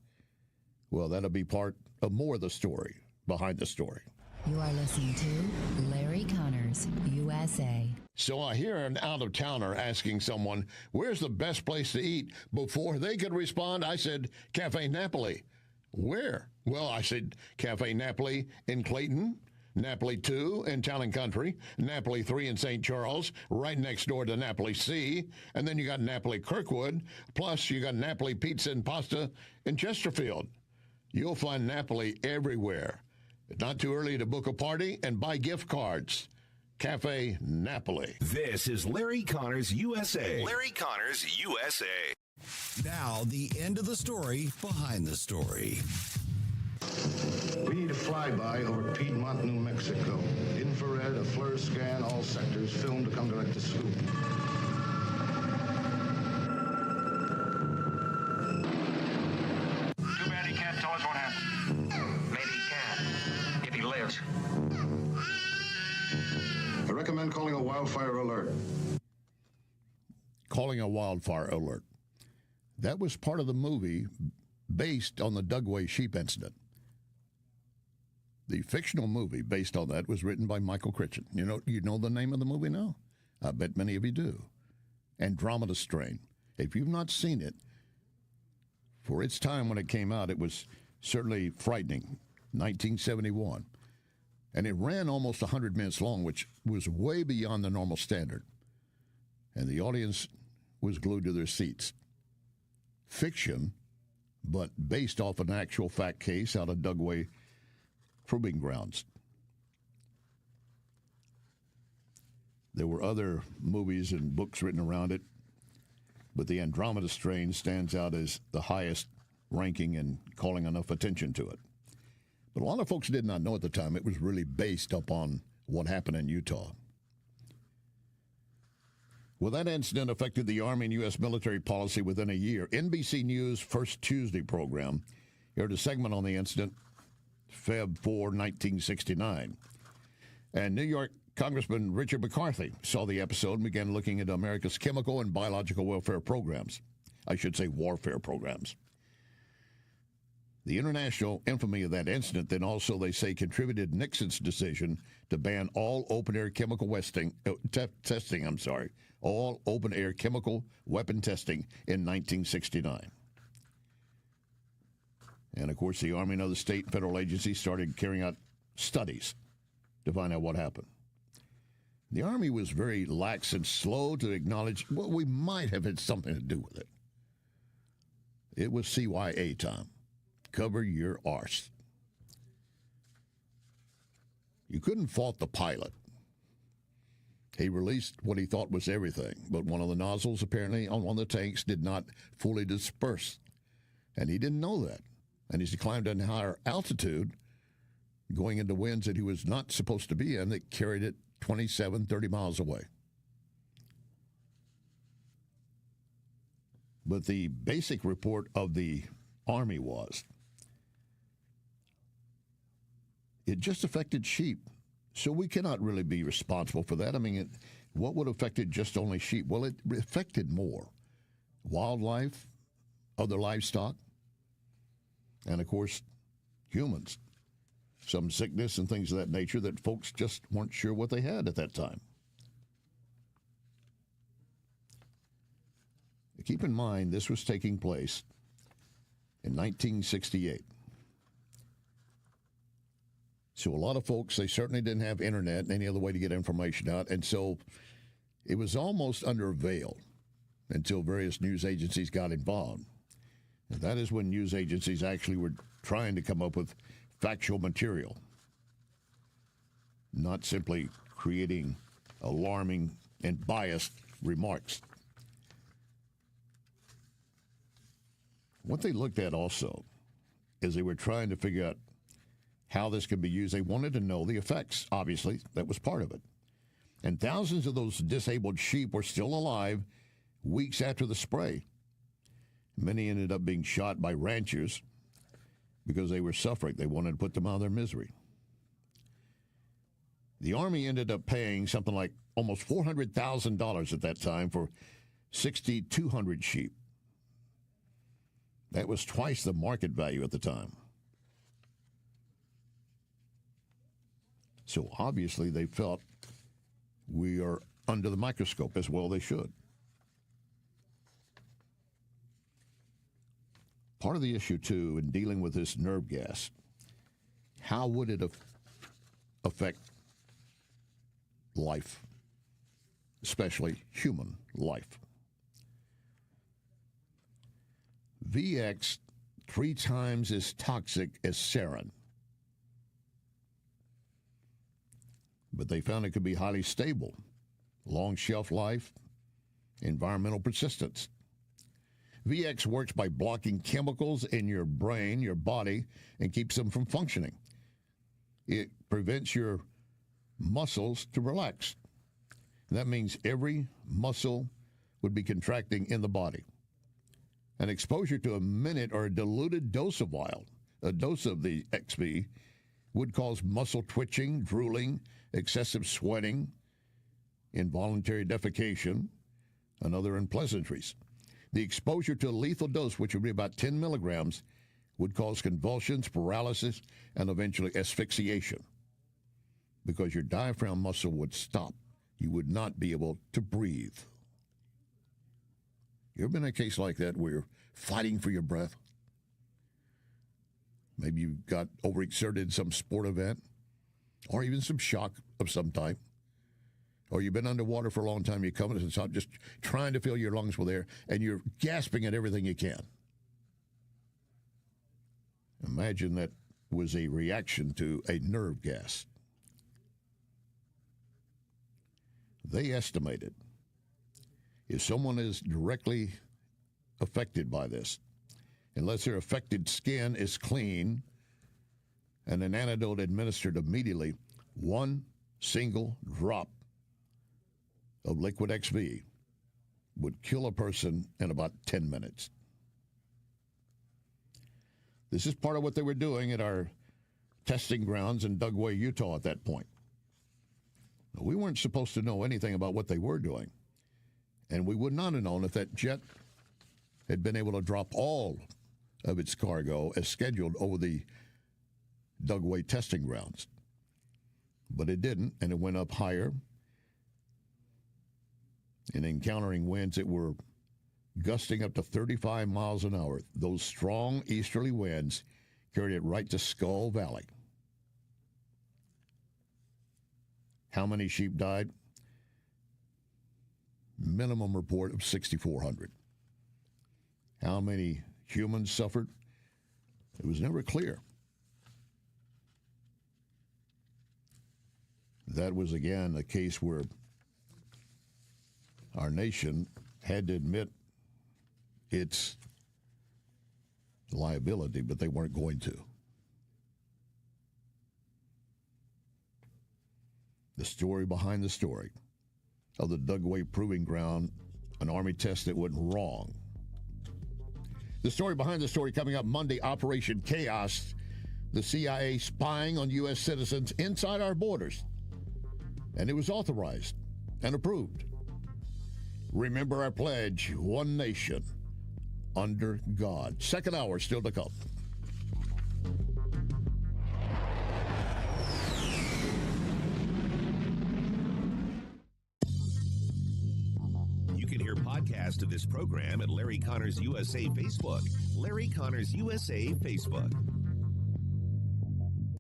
Well, that'll be part of more of the story, behind the story. You are listening to Larry Connors, USA. So I hear an out-of-towner asking someone, where's the best place to eat? Before they could respond, I said, Cafe Napoli. Where? Well, I said, Cafe Napoli in Clayton, Napoli 2 in Town and Country, Napoli 3 in St. Charles, right next door to Napoli C, and then you got Napoli Kirkwood, plus you got Napoli Pizza and Pasta in Chesterfield. You'll find Napoli everywhere. It's not too early to book a party and buy gift cards. Cafe Napoli. This is Larry Connors, USA. Larry Connors, USA. Now, the end of the story behind the story. We need a flyby over Piedmont, New Mexico. Infrared, a FLIR scan, all sectors, film to come direct to scoop. Too bad he can't tell us what happened. Maybe he can, if he lives. I recommend calling a wildfire alert. Calling a wildfire alert. That was part of the movie based on the Dugway sheep incident. The fictional movie based on that was written by Michael Crichton. You know the name of the movie now? I bet many of you do. Andromeda Strain. If you've not seen it, for its time when it came out, it was certainly frightening. 1971. And it ran almost 100 minutes long, which was way beyond the normal standard. And the audience was glued to their seats. Fiction, but based off an actual fact case out of Dugway Proving Grounds. There were other movies and books written around it. But the Andromeda strain stands out as the highest ranking and calling enough attention to it. But a lot of folks did not know at the time it was really based upon what happened in Utah. Well, that incident affected the Army and U.S. military policy within a year. NBC News' First Tuesday program aired a segment on the incident, Feb 4, 1969. And New York Congressman Richard McCarthy saw the episode and began looking into America's chemical and biological welfare programs. I should say warfare programs. The international infamy of that incident then also, they say, contributed Nixon's decision to ban all open-air chemical testing, all open-air chemical weapon testing in 1969. And, of course, the Army and other state and federal agencies started carrying out studies to find out what happened. The Army was very lax and slow to acknowledge, well, we might have had something to do with it. It was CYA time. Cover your arse. You couldn't fault the pilot. He released what he thought was everything, but one of the nozzles apparently on one of the tanks did not fully disperse, and he didn't know that. And as he climbed at a higher altitude, going into winds that he was not supposed to be in, that carried it 27, 30 miles away. But the basic report of the Army was, it just affected sheep. So we cannot really be responsible for that. I mean, what would have affected just only sheep? Well, it affected more. Wildlife, other livestock, and, of course, humans. Some sickness and things of that nature that folks just weren't sure what they had at that time. Keep in mind, this was taking place in 1968. So a lot of folks, they certainly didn't have internet and any other way to get information out. And so it was almost under a veil until various news agencies got involved. And that is when news agencies actually were trying to come up with factual material, not simply creating alarming and biased remarks. What they looked at also is they were trying to figure out how this could be used. They wanted to know the effects, obviously. That was part of it. And thousands of those disabled sheep were still alive weeks after the spray. Many ended up being shot by ranchers because they were suffering. They wanted to put them out of their misery. The Army ended up paying something like almost $400,000 at that time for 6,200 sheep. That was twice the market value at the time. So obviously they felt we are under the microscope, as well they should. Part of the issue, too, in dealing with this nerve gas, how would it affect life, especially human life? VX 3 times as toxic as sarin. But they found it could be highly stable, long shelf life, environmental persistence. VX works by blocking chemicals in your brain, your body, and keeps them from functioning. It prevents your muscles to relax. And that means every muscle would be contracting in the body. An exposure to a minute or a diluted dose of a dose of the XV would cause muscle twitching, drooling, excessive sweating, involuntary defecation, and other unpleasantries. The exposure to a lethal dose, which would be about 10 milligrams, would cause convulsions, paralysis, and eventually asphyxiation, because your diaphragm muscle would stop. You would not be able to breathe. You ever been in a case like that where you're fighting for your breath? Maybe you got overexerted in some sport event, or even some shock of some type. Or you've been underwater for a long time, you come to the top just trying to fill your lungs with air, and you're gasping at everything you can. Imagine that was a reaction to a nerve gas. They estimated If someone is directly affected by this, unless their affected skin is clean and an antidote administered immediately, one single drop of liquid XV would kill a person in about 10 minutes. This is part of what they were doing at our testing grounds in Dugway, Utah at that point. We weren't supposed to know anything about what they were doing, and we would not have known if that jet had been able to drop all of its cargo as scheduled over the Dugway testing grounds. But it didn't, and it went up higher and encountering winds that were gusting up to 35 miles an hour. Those strong easterly winds carried it right to Skull Valley. How many sheep died? Minimum report of 6,400. How many humans suffered? It was never clear. That was, again, a case where our nation had to admit its liability, but they weren't going to. The story behind the story of the Dugway Proving Ground, an Army test that went wrong. The story behind the story coming up Monday, Operation Chaos, the CIA spying on U.S. citizens inside our borders. And it was authorized and approved. Remember our pledge, one nation under God. Second hour still to come. You can hear podcasts of this program at Larry Connors USA Facebook. Larry Connors USA Facebook.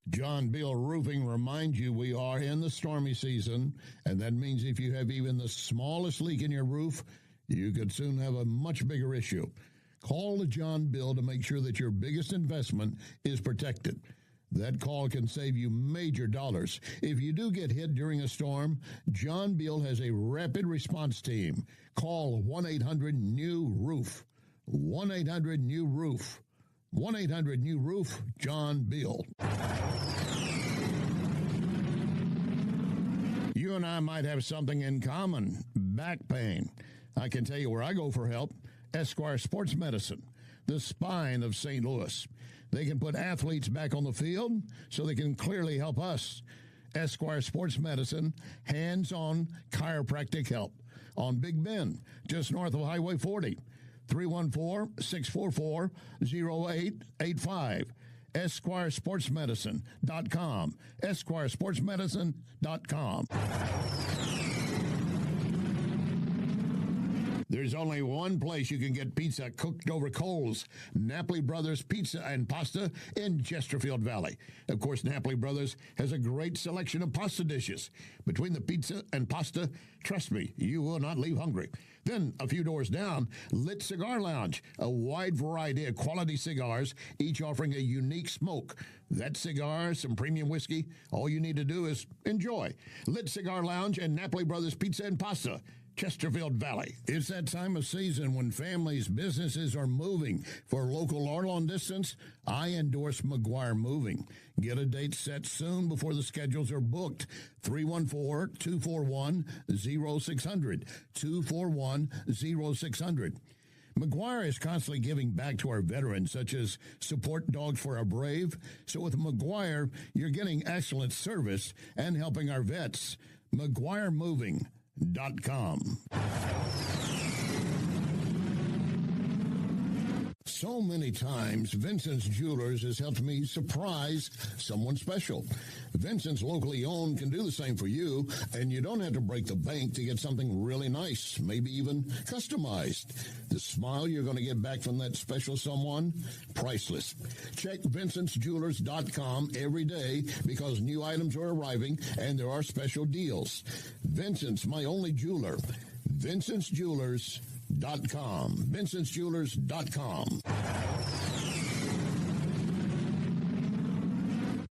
John Bill Roofing reminds you we are in the stormy season, and that means if you have even the smallest leak in your roof, you could soon have a much bigger issue. Call John Bill to make sure that your biggest investment is protected. That call can save you major dollars. If you do get hit during a storm, John Bill has a rapid response team. Call 1-800-NEW-ROOF. 1-800-NEW-ROOF. 1-800-NEW-ROOF, John Bill. You and I might have something in common, back pain. I can tell you where I go for help, Esquire Sports Medicine, the spine of St. Louis. They can put athletes back on the field so they can clearly help us. Esquire Sports Medicine, hands-on chiropractic help on Big Bend, just north of Highway 40. 314-644-0885. EsquireSportsMedicine.com. EsquireSportsMedicine.com. There's only one place you can get pizza cooked over coals. Napoli Brothers Pizza and Pasta in Chesterfield Valley. Of course, Napoli Brothers has a great selection of pasta dishes. Between the pizza and pasta, trust me, you will not leave hungry. Then, a few doors down, Lit Cigar Lounge, a wide variety of quality cigars, each offering a unique smoke. That cigar, some premium whiskey, all you need to do is enjoy. Lit Cigar Lounge and Napoli Brothers Pizza and Pasta, Chesterfield Valley. It's that time of season when families, businesses are moving. For local or long distance, I endorse McGuire Moving. Get a date set soon before the schedules are booked. 314-241-0600. 241-0600. McGuire is constantly giving back to our veterans, such as support dogs for our brave. So with McGuire, you're getting excellent service and helping our vets. McGuireMoving.com. So many times, Vincent's Jewelers has helped me surprise someone special. Vincent's locally owned can do the same for you, and you don't have to break the bank to get something really nice, maybe even customized. The smile you're going to get back from that special someone, priceless. Check Vincent'sJewelers.com every day because new items are arriving and there are special deals. Vincent's, my only jeweler. Vincent'sJewelers.com. Vincent'sJewelers.com.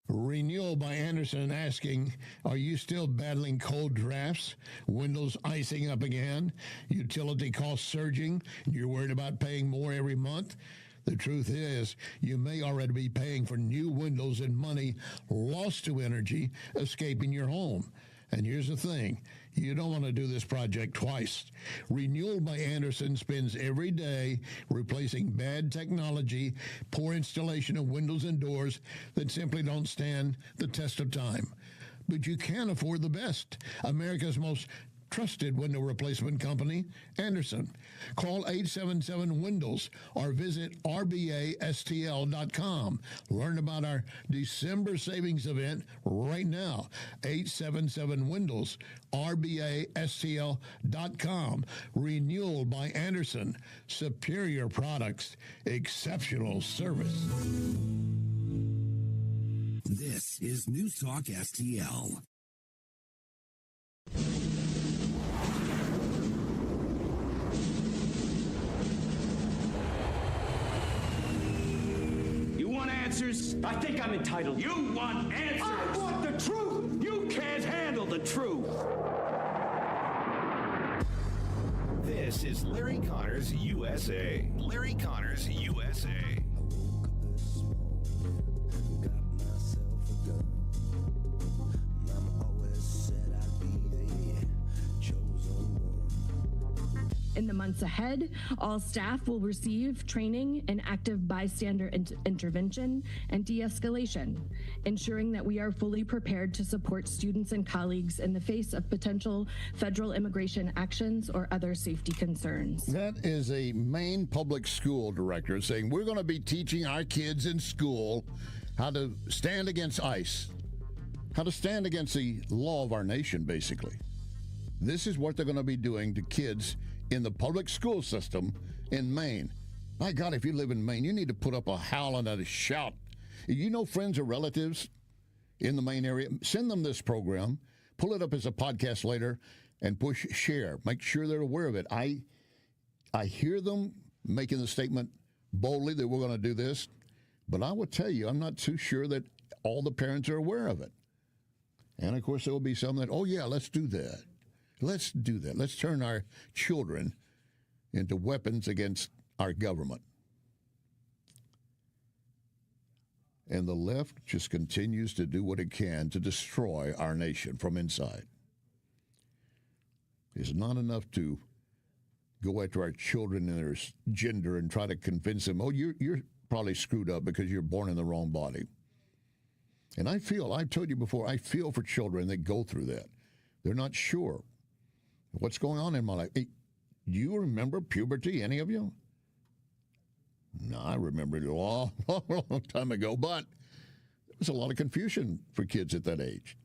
Renewal Renewal by Anderson asking, are you still battling cold drafts? Windows icing up again? Utility costs surging? You're worried about paying more every month? The truth is, you may already be paying for new windows and money lost to energy escaping your home. And here's the thing, you don't want to do this project twice. Renewal by Anderson spends every day replacing bad technology, poor installation of windows and doors that simply don't stand the test of time. But you can afford the best, America's most trusted window replacement company, Anderson. Call 877-WINDOWS or visit rbastl.com. Learn about our December savings event right now. 877-WINDOWS, rbastl.com. Renewal by Anderson. Superior products, exceptional service. This is News Talk STL. You want answers? I think I'm entitled. You want answers? I want the truth! You can't handle the truth! This is Larry Connors USA. Larry Connors USA. In the months ahead, all staff will receive training in active bystander intervention and de-escalation, ensuring that we are fully prepared to support students and colleagues in the face of potential federal immigration actions or other safety concerns. That is a Maine public school director saying we're going to be teaching our kids in school how to stand against ICE, how to stand against the law of our nation, basically. This is what they're going to be doing to kids in the public school system in Maine. My God, if you live in Maine, you need to put up a howl and a shout. You know friends or relatives in the Maine area, send them this program, pull it up as a podcast later, and push share. Make sure they're aware of it. I hear them making the statement boldly that we're going to do this, but I will tell you, I'm not too sure that all the parents are aware of it. And, of course, there will be some that, oh, yeah, let's do that. Let's do that. Let's turn our children into weapons against our government. And the left just continues to do what it can to destroy our nation from inside. It's not enough to go after our children and their gender and try to convince them, oh, you're probably screwed up because you're born in the wrong body. And I've told you before, I feel for children that go through that. They're not sure what's going on in my life. Hey, do you remember puberty, any of you? No, I remember it a long, long time ago, but there was a lot of confusion for kids at that age.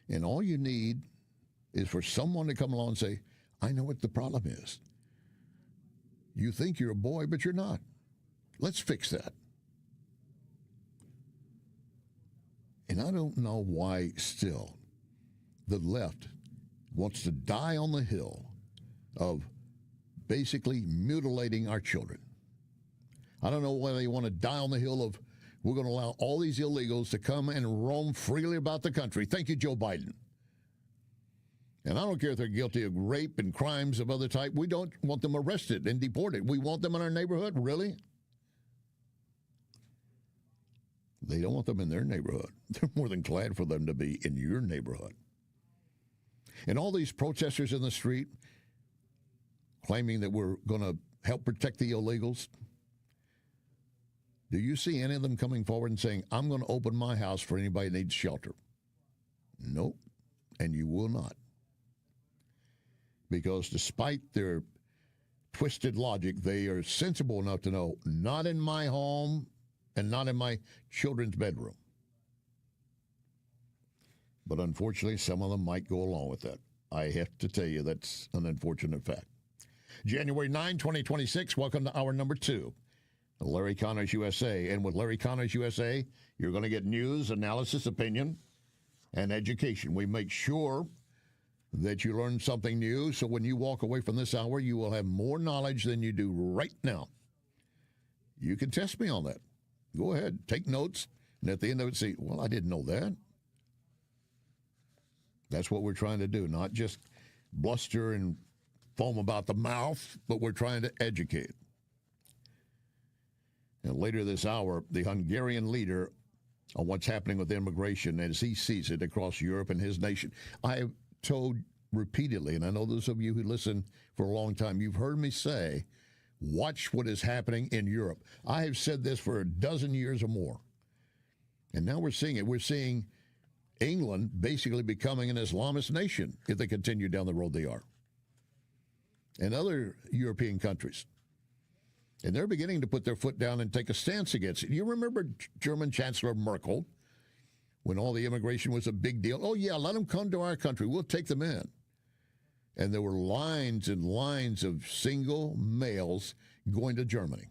And all you need is for someone to come along and say, I know what the problem is. You think you're a boy, but you're not. Let's fix that. And I don't know why still the left wants to die on the hill of basically mutilating our children. I don't know why they want to die on the hill of we're going to allow all these illegals to come and roam freely about the country. Thank you, Joe Biden. And I don't care if they're guilty of rape and crimes of other type. We don't want them arrested and deported. We want them in our neighborhood? Really? They don't want them in their neighborhood. They're more than glad for them to be in your neighborhood. And all these protesters in the street claiming that we're going to help protect the illegals, do you see any of them coming forward and saying, I'm going to open my house for anybody that needs shelter? Nope. And you will not. Because despite their twisted logic, they are sensible enough to know, not in my home and not in my children's bedroom. But unfortunately, some of them might go along with that. I have to tell you, that's an unfortunate fact. January 9, 2026, welcome to hour number 2. Larry Connors USA. And with Larry Connors USA, you're going to get news, analysis, opinion, and education. We make sure that you learn something new, so when you walk away from this hour, you will have more knowledge than you do right now. You can test me on that. Go ahead, take notes, and at the end of it say, well, I didn't know that. That's what we're trying to do, not just bluster and foam about the mouth, but we're trying to educate. And later this hour, the Hungarian leader on what's happening with immigration as he sees it across Europe and his nation. I have told repeatedly, and I know those of you who listen for a long time, you've heard me say, watch what is happening in Europe. I have said this for a dozen years or more. And now we're seeing it. We're seeing England basically becoming an Islamist nation if they continue down the road they are. And other European countries. And they're beginning to put their foot down and take a stance against it. You remember German Chancellor Merkel, when all the immigration was a big deal? Oh, yeah, let them come to our country. We'll take them in. And there were lines and lines of single males going to Germany.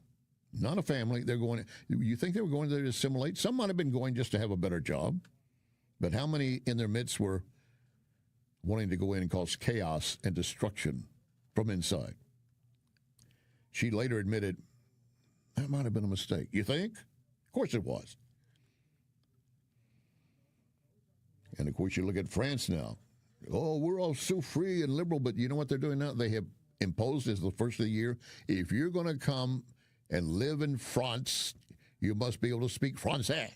Not a family. They're going. You think they were going there to assimilate? Some might have been going just to have a better job. But how many in their midst were wanting to go in and cause chaos and destruction from inside? She later admitted, that might have been a mistake. You think? Of course it was. And of course you look at France now. Oh, we're all so free and liberal, but you know what they're doing now? They have imposed as the first of the year, if you're going to come and live in France, you must be able to speak Francais.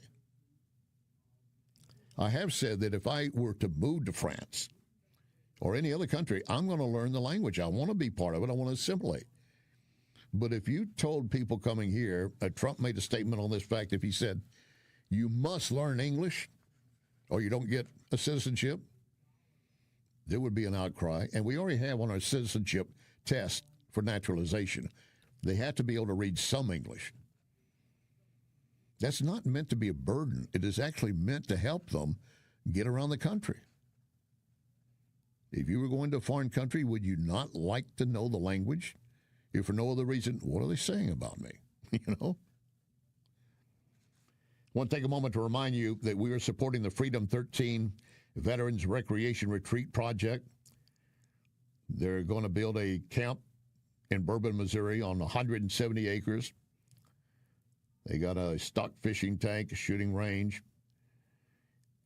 I have said that if I were to move to France or any other country, I'm going to learn the language. I want to be part of it. I want to assimilate. But if you told people coming here, Trump made a statement on this fact, if he said, you must learn English or you don't get a citizenship, there would be an outcry. And we already have on our citizenship test for naturalization, they have to be able to read some English. That's not meant to be a burden. It is actually meant to help them get around the country. If you were going to a foreign country, would you not like to know the language? If for no other reason, what are they saying about me? You know? I want to take a moment to remind you that we are supporting the Freedom 13 Veterans Recreation Retreat Project. They're going to build a camp in Bourbon, Missouri on 170 acres. They got a stock fishing tank, a shooting range.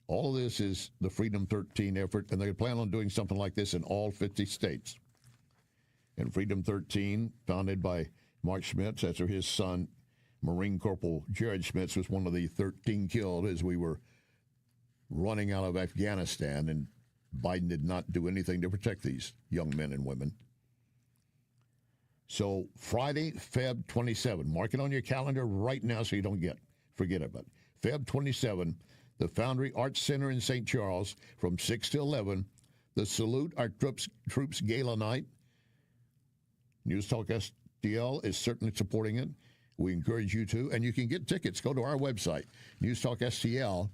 All of this is the Freedom 13 effort, and they plan on doing something like this in all 50 states. And Freedom 13, founded by Mark Schmitz, after his son, Marine Corporal Jared Schmitz, was one of the 13 killed as we were running out of Afghanistan, and Biden did not do anything to protect these young men and women. So Friday, Feb 27, mark it on your calendar right now so you don't forget about it. Feb 27, the Foundry Arts Center in St. Charles from 6 to 11, the Salute Our Troops Gala Night. NewsTalkSTL is certainly supporting it. We encourage you to, and you can get tickets. Go to our website, NewsTalkSTL,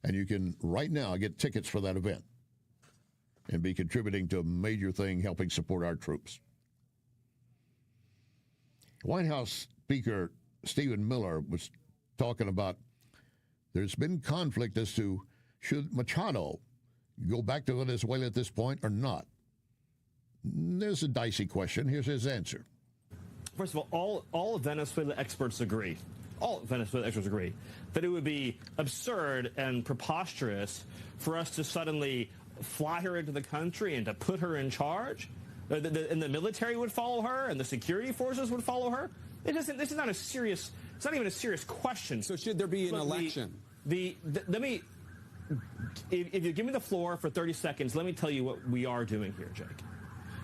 and you can right now get tickets for that event and be contributing to a major thing helping support our troops. White House Speaker Stephen Miller was talking about there's been conflict as to should Machado go back to Venezuela at this point or not. There's a dicey question. Here's his answer. First of all Venezuela experts agree. All Venezuela experts agree that it would be absurd and preposterous for us to suddenly fly her into the country and to put her in charge. And the military would follow her, and the security forces would follow her. This is not a serious. It's not even a serious question. So should there be an election? Let me. If you give me the floor for 30 seconds, let me tell you what we are doing here, Jake.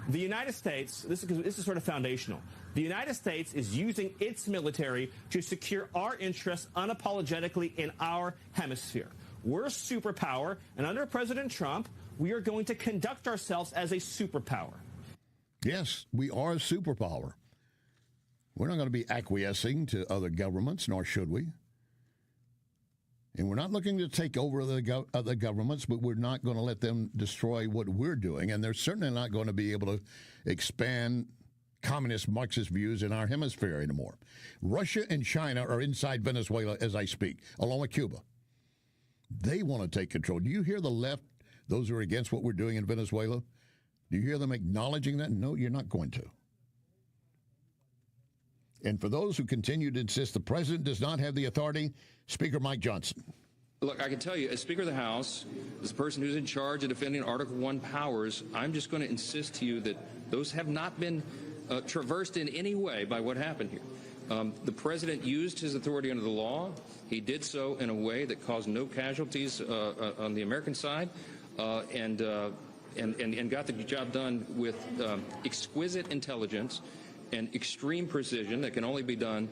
The United States. This is sort of foundational. The United States is using its military to secure our interests unapologetically in our hemisphere. We're a superpower, and under President Trump, we are going to conduct ourselves as a superpower. Yes, we are a superpower. We're not going to be acquiescing to other governments, nor should we. And we're not looking to take over other governments, but we're not going to let them destroy what we're doing. And they're certainly not going to be able to expand communist Marxist views in our hemisphere anymore. Russia and China are inside Venezuela as I speak, along with Cuba. They want to take control. Do you hear the left, those who are against what we're doing in Venezuela? Do you hear them acknowledging that? No, you're not going to. And for those who continue to insist the president does not have the authority, Speaker Mike Johnson. Look, I can tell you, as Speaker of the House, as the person who's in charge of defending Article I powers, I'm just going to insist to you that those have not been traversed in any way by what happened here. The president used his authority under the law. He did so in a way that caused no casualties on the American side, and got the job done with exquisite intelligence and extreme precision that can only be done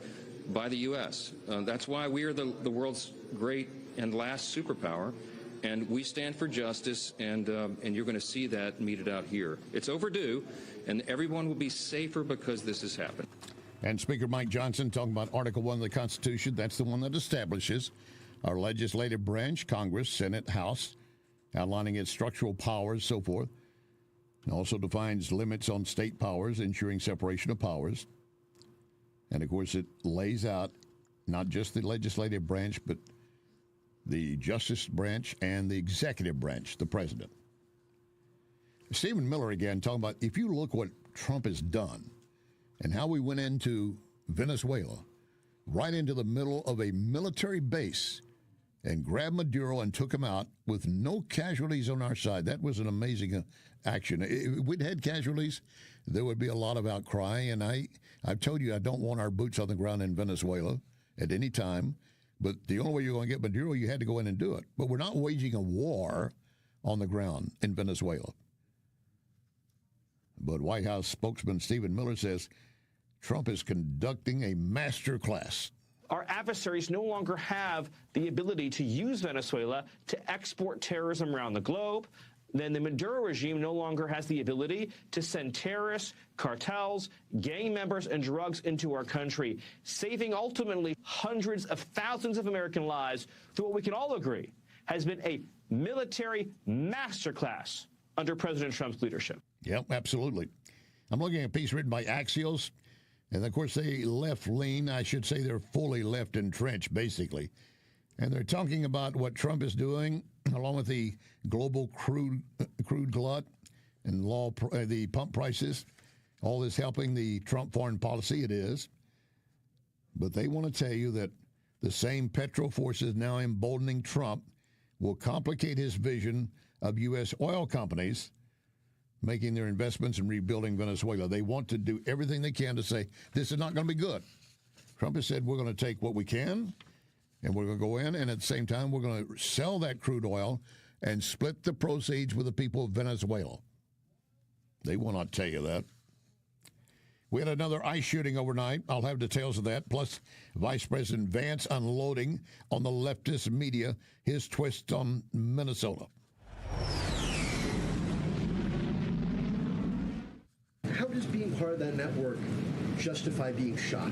by the U.S. That's why we are the world's great and last superpower, and we stand for justice, and you're going to see that meted out here. It's overdue, and everyone will be safer because this has happened. And Speaker Mike Johnson talking about Article 1 of the Constitution. That's the one that establishes our legislative branch, Congress, Senate, House, outlining its structural powers, so forth. It also defines limits on state powers, ensuring separation of powers. And, of course, it lays out not just the legislative branch, but the justice branch and the executive branch, the president. Stephen Miller again talking about, if you look what Trump has done and how we went into Venezuela, right into the middle of a military base, and grabbed Maduro and took him out with no casualties on our side. That was an amazing action. If we'd had casualties, there would be a lot of outcry, and I've told you I don't want our boots on the ground in Venezuela at any time. But the only way you're going to get Maduro, you had to go in and do it. But we're not waging a war on the ground in Venezuela. But White House spokesman Stephen Miller says Trump is conducting a master class. Our adversaries no longer have the ability to use Venezuela to export terrorism around the globe. Then the Maduro regime no longer has the ability to send terrorists, cartels, gang members, and drugs into our country, saving ultimately hundreds of thousands of American lives through what we can all agree has been a military masterclass under President Trump's leadership. Yep, absolutely. I'm looking at a piece written by Axios, and of course they left lean. I should say they're fully left entrenched, basically. And they're talking about what Trump is doing, along with the global crude glut and the pump prices. All this helping the Trump foreign policy, it is. But they want to tell you that the same petro forces now emboldening Trump will complicate his vision of U.S. oil companies making their investments in rebuilding Venezuela. They want to do everything they can to say, this is not going to be good. Trump has said, we're going to take what we can, and we're going to go in, and at the same time, we're going to sell that crude oil and split the proceeds with the people of Venezuela. They will not tell you that. We had another ICE shooting overnight. I'll have details of that, plus Vice President Vance unloading on the leftist media his twist on Minnesota. How does being part of that network justify being shot?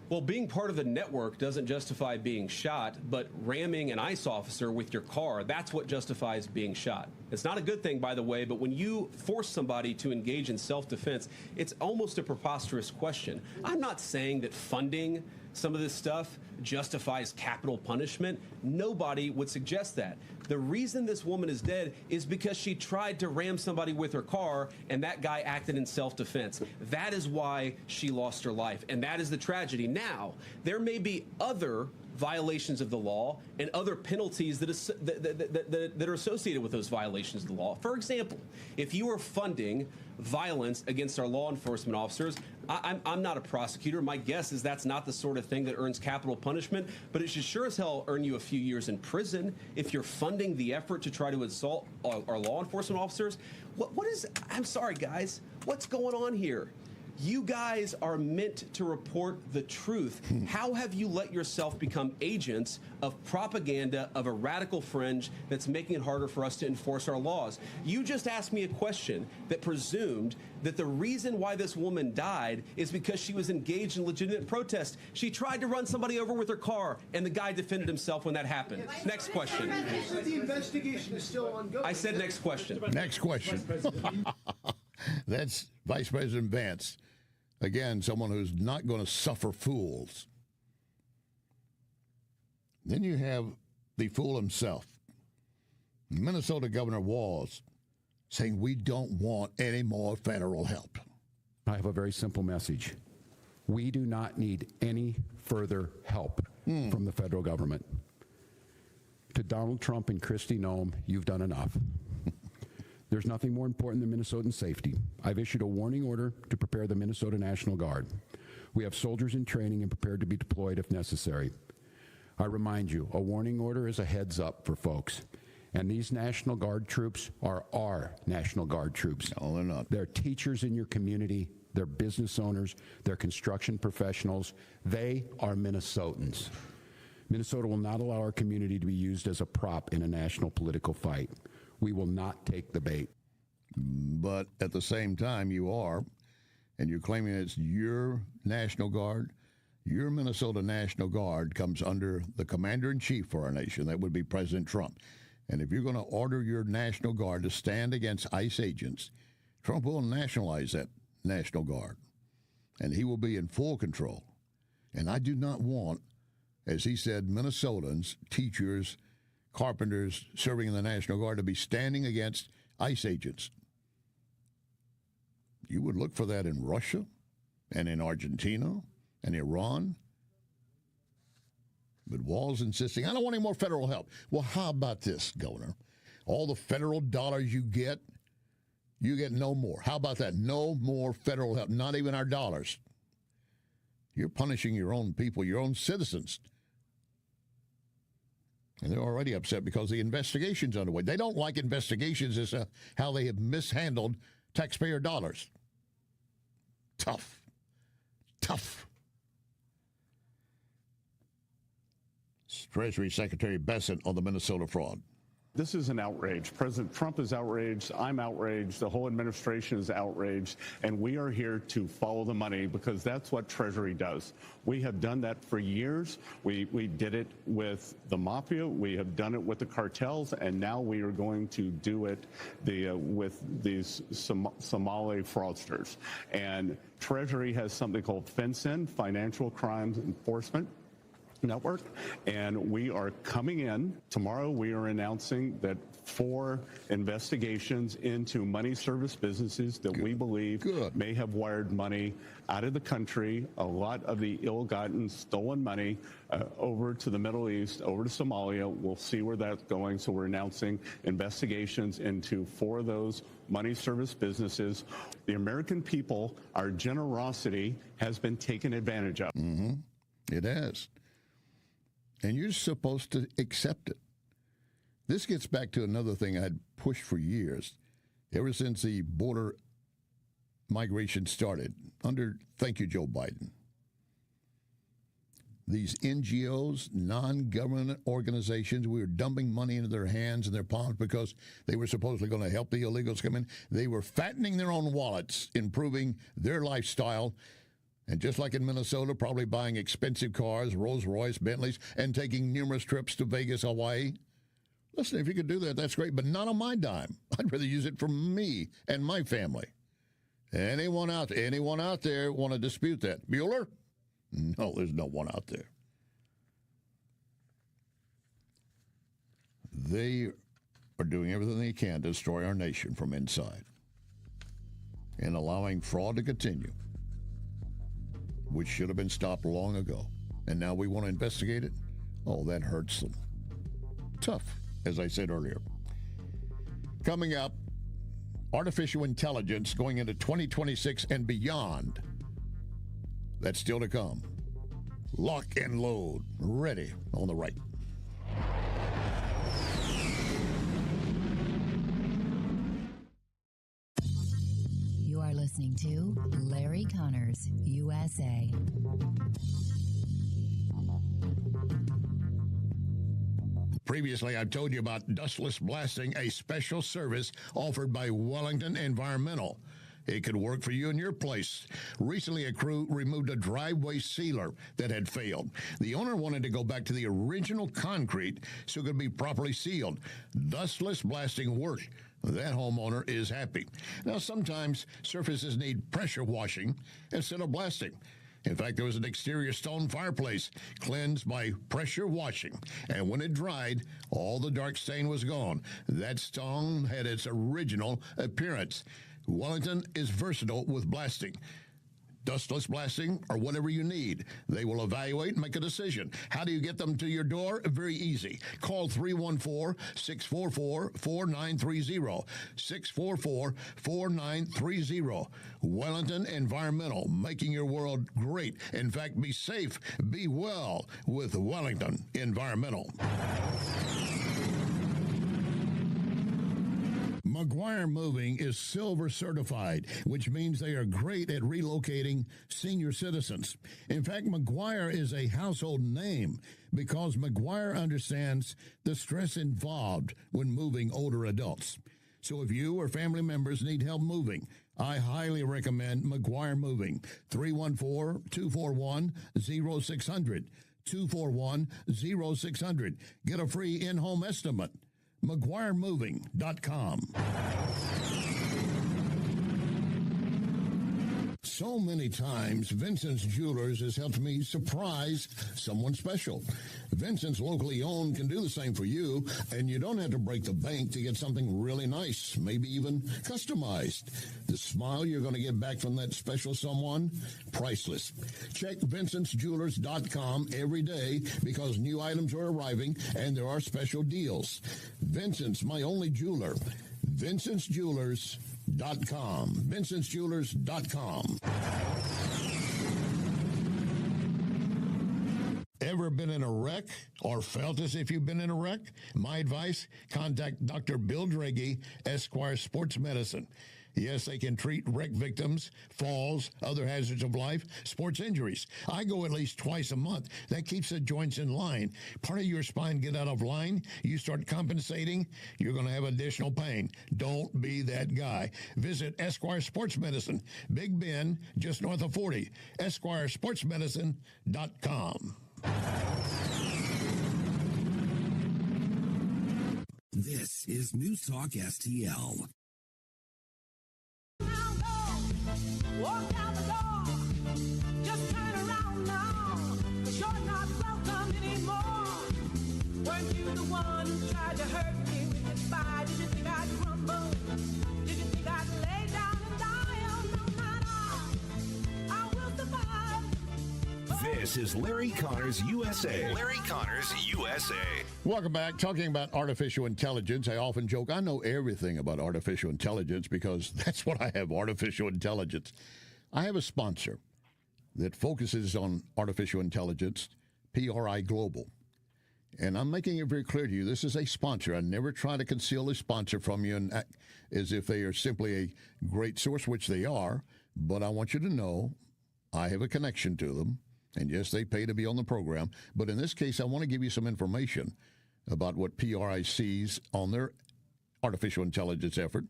Well, being part of the network doesn't justify being shot, but ramming an ICE officer with your car, that's what justifies being shot. It's not a good thing, by the way, but when you force somebody to engage in self-defense, it's almost a preposterous question. I'm not saying that funding some of this stuff justifies capital punishment. Nobody would suggest that. The reason this woman is dead is because she tried to ram somebody with her car, and that guy acted in self-defense. That is why she lost her life, and that is the tragedy. Now, there may be other violations of the law and other penalties that are associated with those violations of the law. For example, if you are funding violence against our law enforcement officers, I'm not a prosecutor. My guess is that's not the sort of thing that earns capital punishment, but it should sure as hell earn you a few years in prison if you're funding the effort to try to assault our law enforcement officers. I'm sorry, guys, what's going on here? You guys are meant to report the truth. How have you let yourself become agents of propaganda of a radical fringe that's making it harder for us to enforce our laws? You just asked me a question that presumed that the reason why this woman died is because she was engaged in legitimate protest. She tried to run somebody over with her car, and the guy defended himself when that happened. Next question. The investigation is still ongoing. I said next question. Next question. That's Vice President Vance. Again, someone who's not going to suffer fools. Then you have the fool himself, Minnesota Governor Walz, saying we don't want any more federal help. I have a very simple message. We do not need any further help from the federal government. To Donald Trump and Kristi Noem, you've done enough. There's nothing more important than Minnesotan safety. I've issued a warning order to prepare the Minnesota National Guard. We have soldiers in training and prepared to be deployed if necessary. I remind you, a warning order is a heads up for folks. And these National Guard troops are our National Guard troops. No, they're not. They're teachers in your community. They're business owners. They're construction professionals. They are Minnesotans. Minnesota will not allow our community to be used as a prop in a national political fight. We will not take the bait. But at the same time, you are, and you're claiming it's your National Guard. Your Minnesota National Guard comes under the commander-in-chief for our nation. That would be President Trump. And if you're going to order your National Guard to stand against ICE agents, Trump will nationalize that National Guard, and he will be in full control. And I do not want, as he said, Minnesotans, teachers, carpenters serving in the National Guard to be standing against ICE agents. You would look for that in Russia and in Argentina and Iran. But Walz insisting, I don't want any more federal help. Well, how about this, Governor? All the federal dollars you get no more. How about that? No more federal help, not even our dollars. You're punishing your own people, your own citizens. And they're already upset because the investigation's underway. They don't like investigations as to how they have mishandled taxpayer dollars. Tough. Treasury Secretary Bessent on the Minnesota fraud. This is an outrage. President Trump is outraged. I'm outraged. The whole administration is outraged. And we are here to follow the money because that's what Treasury does. We have done that for years. We did it with the mafia. We have done it with the cartels. And now we are going to do it with these Somali fraudsters. And Treasury has something called FinCEN, Financial Crimes Enforcement Network, and we are coming in. Tomorrow we are announcing that 4 investigations into money service businesses that we believe may have wired money out of the country, a lot of the ill-gotten, stolen money over to the Middle East, over to Somalia. We'll see where that's going. So we're announcing investigations into 4 of those money service businesses. The American people, our generosity has been taken advantage of. Mm-hmm. It has. And you're supposed to accept it. This gets back to another thing I had pushed for years, ever since the border migration started, thank you, Joe Biden. These NGOs, non-government organizations, we were dumping money into their hands and their palms because they were supposedly going to help the illegals come in. They were fattening their own wallets, improving their lifestyle. And just like in Minnesota, probably buying expensive cars, Rolls-Royce, Bentleys, and taking numerous trips to Vegas, Hawaii. Listen, if you could do that, that's great, but not on my dime. I'd rather use it for me and my family. Anyone out there want to dispute that? Bueller? No, there's no one out there. They are doing everything they can to destroy our nation from inside and allowing fraud to continue, which should have been stopped long ago. And now we want to investigate it? Oh, that hurts them. Tough, as I said earlier. Coming up, artificial intelligence going into 2026 and beyond. That's still to come. Lock and load. Ready on the right. You are listening to Larry Connors, USA. Previously, I've told you about dustless blasting, a special service offered by Wellington Environmental. It could work for you in your place. Recently, a crew removed a driveway sealer that had failed. The owner wanted to go back to the original concrete so it could be properly sealed. Dustless blasting worked. That homeowner is happy. Now, sometimes surfaces need pressure washing instead of blasting. In fact, there was an exterior stone fireplace cleansed by pressure washing, and when it dried, all the dark stain was gone. That stone had its original appearance. Wellington is versatile with blasting. dustless blasting, or whatever you need. They will evaluate and make a decision. How do you get them to your door? Very easy. Call 314-644-4930. 644-4930. Wellington Environmental, making your world great. In fact, be safe, be well with Wellington Environmental. McGuire Moving is silver certified, which means they are great at relocating senior citizens. In fact, McGuire is a household name because McGuire understands the stress involved when moving older adults. So if you or family members need help moving, I highly recommend McGuire Moving. 314-241-0600. 241-0600. Get a free in-home estimate. McGuireMoving.com. So many times, Vincent's Jewelers has helped me surprise someone special. Vincent's locally owned can do the same for you, and you don't have to break the bank to get something really nice, maybe even customized. The smile you're going to get back from that special someone, priceless. Check Vincent'sJewelers.com every day because new items are arriving and there are special deals. Vincent's, my only jeweler. Vincent'sJewelers.com. Vincent'sJewelers.com. Ever been in a wreck or felt as if you've been in a wreck? My advice, contact Dr. Bill Draghi, Esquire Sports Medicine. Yes, they can treat wreck victims, falls, other hazards of life, sports injuries. I go at least twice a month. That keeps the joints in line. Part of your spine get out of line, you start compensating, you're going to have additional pain. Don't be that guy. Visit Esquire Sports Medicine, Big Bend, just north of 40. EsquireSportsMedicine.com. This is News Talk STL. Walk out the door, just turn around now, 'cause you're not welcome anymore. Weren't you the one who tried to hurt me with goodbye? Did you think I'd crumble? Did you think I'd lay down and die? Oh, no matter, I will survive. This is Larry Connors USA. Larry Connors USA. Welcome back. Talking about artificial intelligence, I often joke, I know everything about artificial intelligence because that's what I have, artificial intelligence. I have a sponsor that focuses on artificial intelligence, PRI Global. And I'm making it very clear to you, this is a sponsor. I never try to conceal a sponsor from you and act as if they are simply a great source, which they are. But I want you to know I have a connection to them. And yes, they pay to be on the program. But in this case, I want to give you some information about what PRI sees on their artificial intelligence effort,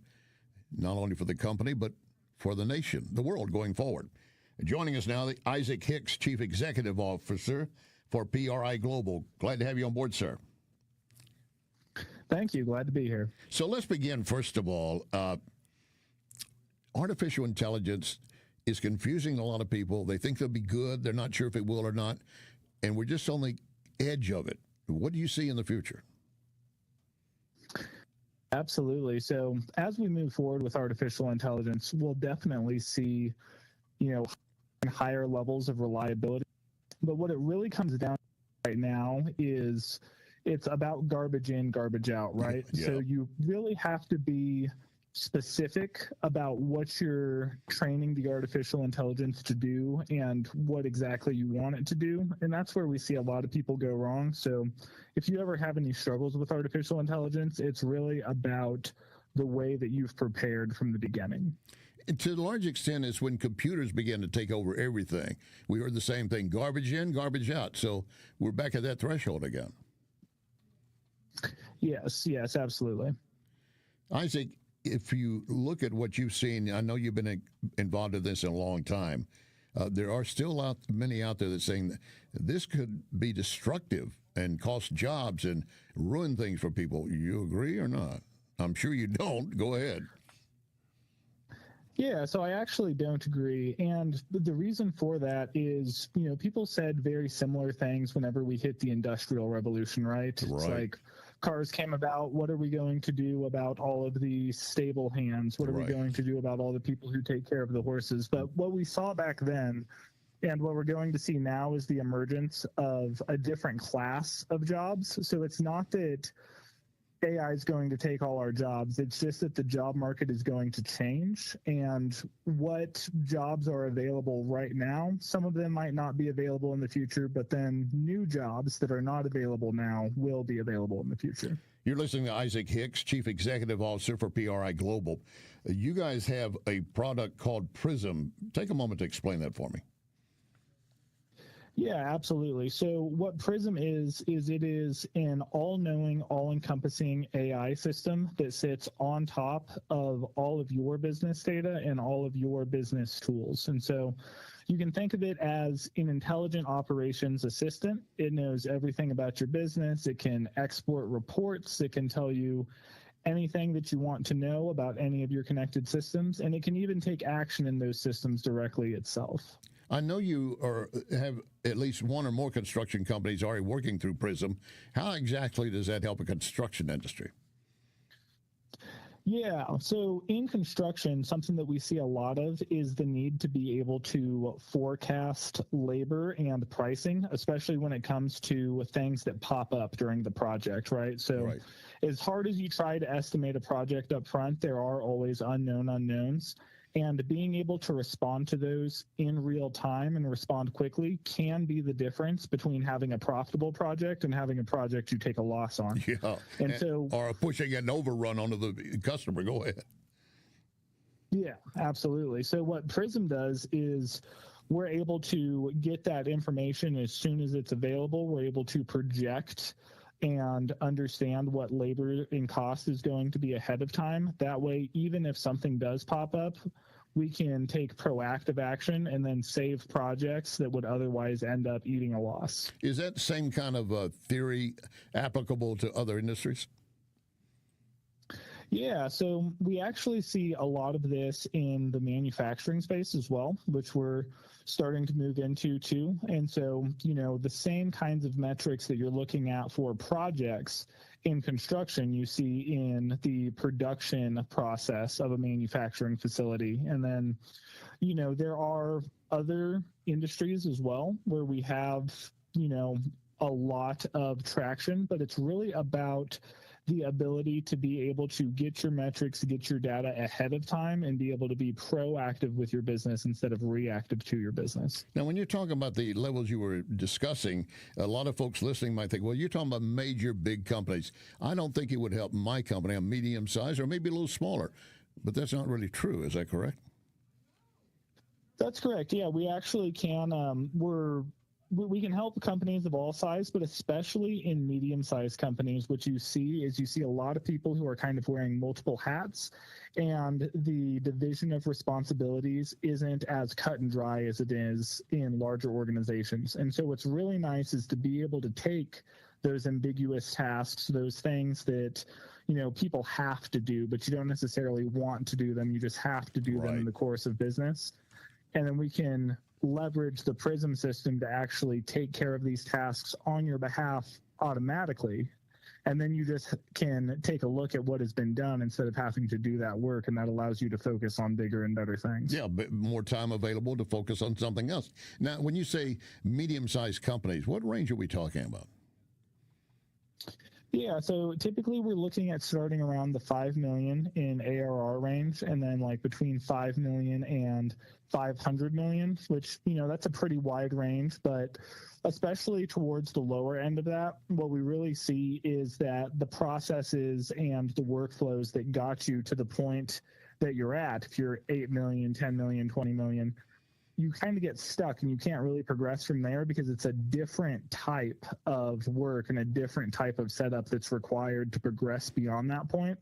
not only for the company, but for the nation, the world going forward. Joining us now, Isaac Hicks, Chief Executive Officer for PRI Global. Glad to have you on board, sir. Thank you. Glad to be here. So let's begin, first of all. Artificial intelligence is confusing a lot of people. They think they'll be good. They're not sure if it will or not. And we're just on the edge of it. What do you see in the future? Absolutely. So as we move forward with artificial intelligence, we'll definitely see, higher levels of reliability. But what it really comes down to right now is it's about garbage in, garbage out, right? Yeah. So you really have to be specific about what you're training the artificial intelligence to do and what exactly you want it to do. And that's where we see a lot of people go wrong. So if you ever have any struggles with artificial intelligence, it's really about the way that you've prepared from the beginning. And to a large extent, it's when computers began to take over everything. We heard the same thing, garbage in, garbage out. So we're back at that threshold again. Yes, absolutely. Isaac, if you look at what you've seen, I know you've been involved in this in a long time. There are still many out there that saying that this could be destructive and cost jobs and ruin things for people. You agree or not? I'm sure you don't. Go ahead. Yeah, so I actually don't agree. And the reason for that is, people said very similar things whenever we hit the Industrial Revolution, right? It's like cars came about, what are we going to do about all of the stable hands? What are we going to do about all the people who take care of the horses? But what we saw back then and what we're going to see now is the emergence of a different class of jobs. So it's not that AI is going to take all our jobs. It's just that the job market is going to change, and what jobs are available right now, some of them might not be available in the future, but then new jobs that are not available now will be available in the future. You're listening to Isaac Hicks, Chief Executive Officer for PRI Global. You guys have a product called Prism. Take a moment to explain that for me. Yeah, absolutely. So what Prism is it is an all-knowing, all-encompassing AI system that sits on top of all of your business data and all of your business tools. And so you can think of it as an intelligent operations assistant. It knows everything about your business. It can export reports. It can tell you anything that you want to know about any of your connected systems, and it can even take action in those systems directly itself. I know you have at least one or more construction companies already working through Prism. How exactly does that help a construction industry? Yeah, so in construction, something that we see a lot of is the need to be able to forecast labor and pricing, especially when it comes to things that pop up during the project, right? So as hard as you try to estimate a project up front, there are always unknown unknowns. And being able to respond to those in real time and respond quickly can be the difference between having a profitable project and having a project you take a loss on. Yeah, or pushing an overrun onto the customer. Go ahead. Yeah, absolutely. So what Prism does is we're able to get that information as soon as it's available. We're able to project and understand what labor and cost is going to be ahead of time. That way, even if something does pop up, we can take proactive action and then save projects that would otherwise end up eating a loss. Is that the same kind of theory applicable to other industries? Yeah, so we actually see a lot of this in the manufacturing space as well, which we're starting to move into too. And so, you know, the same kinds of metrics that you're looking at for projects in construction, you see in the production process of a manufacturing facility. And then, you know, there are other industries as well where we have, you know, a lot of traction, but it's really about the ability to be able to get your metrics, get your data ahead of time, and be able to be proactive with your business instead of reactive to your business. Now, when you're talking about the levels you were discussing, a lot of folks listening might think, well, you're talking about major, big companies. I don't think it would help my company, a medium size or maybe a little smaller. But that's not really true. Is that correct? That's correct. Yeah, we actually can. We can help companies of all size, but especially in medium-sized companies, what you see a lot of people who are kind of wearing multiple hats, and the division of responsibilities isn't as cut and dry as it is in larger organizations. And so what's really nice is to be able to take those ambiguous tasks, those things that, you know, people have to do, but you don't necessarily want to do them. You just have to do them in the course of business. And then we can leverage the Prism system to actually take care of these tasks on your behalf automatically. And then you just can take a look at what has been done instead of having to do that work. And that allows you to focus on bigger and better things. Yeah, but more time available to focus on something else. Now, when you say medium-sized companies, what range are we talking about? Yeah, so typically we're looking at starting around the 5 million in ARR range, and then like between 5 million and 500 million, which, you know, that's a pretty wide range, but especially towards the lower end of that, what we really see is that the processes and the workflows that got you to the point that you're at, if you're 8 million, 10 million, 20 million, you kind of get stuck and you can't really progress from there because it's a different type of work and a different type of setup that's required to progress beyond that point.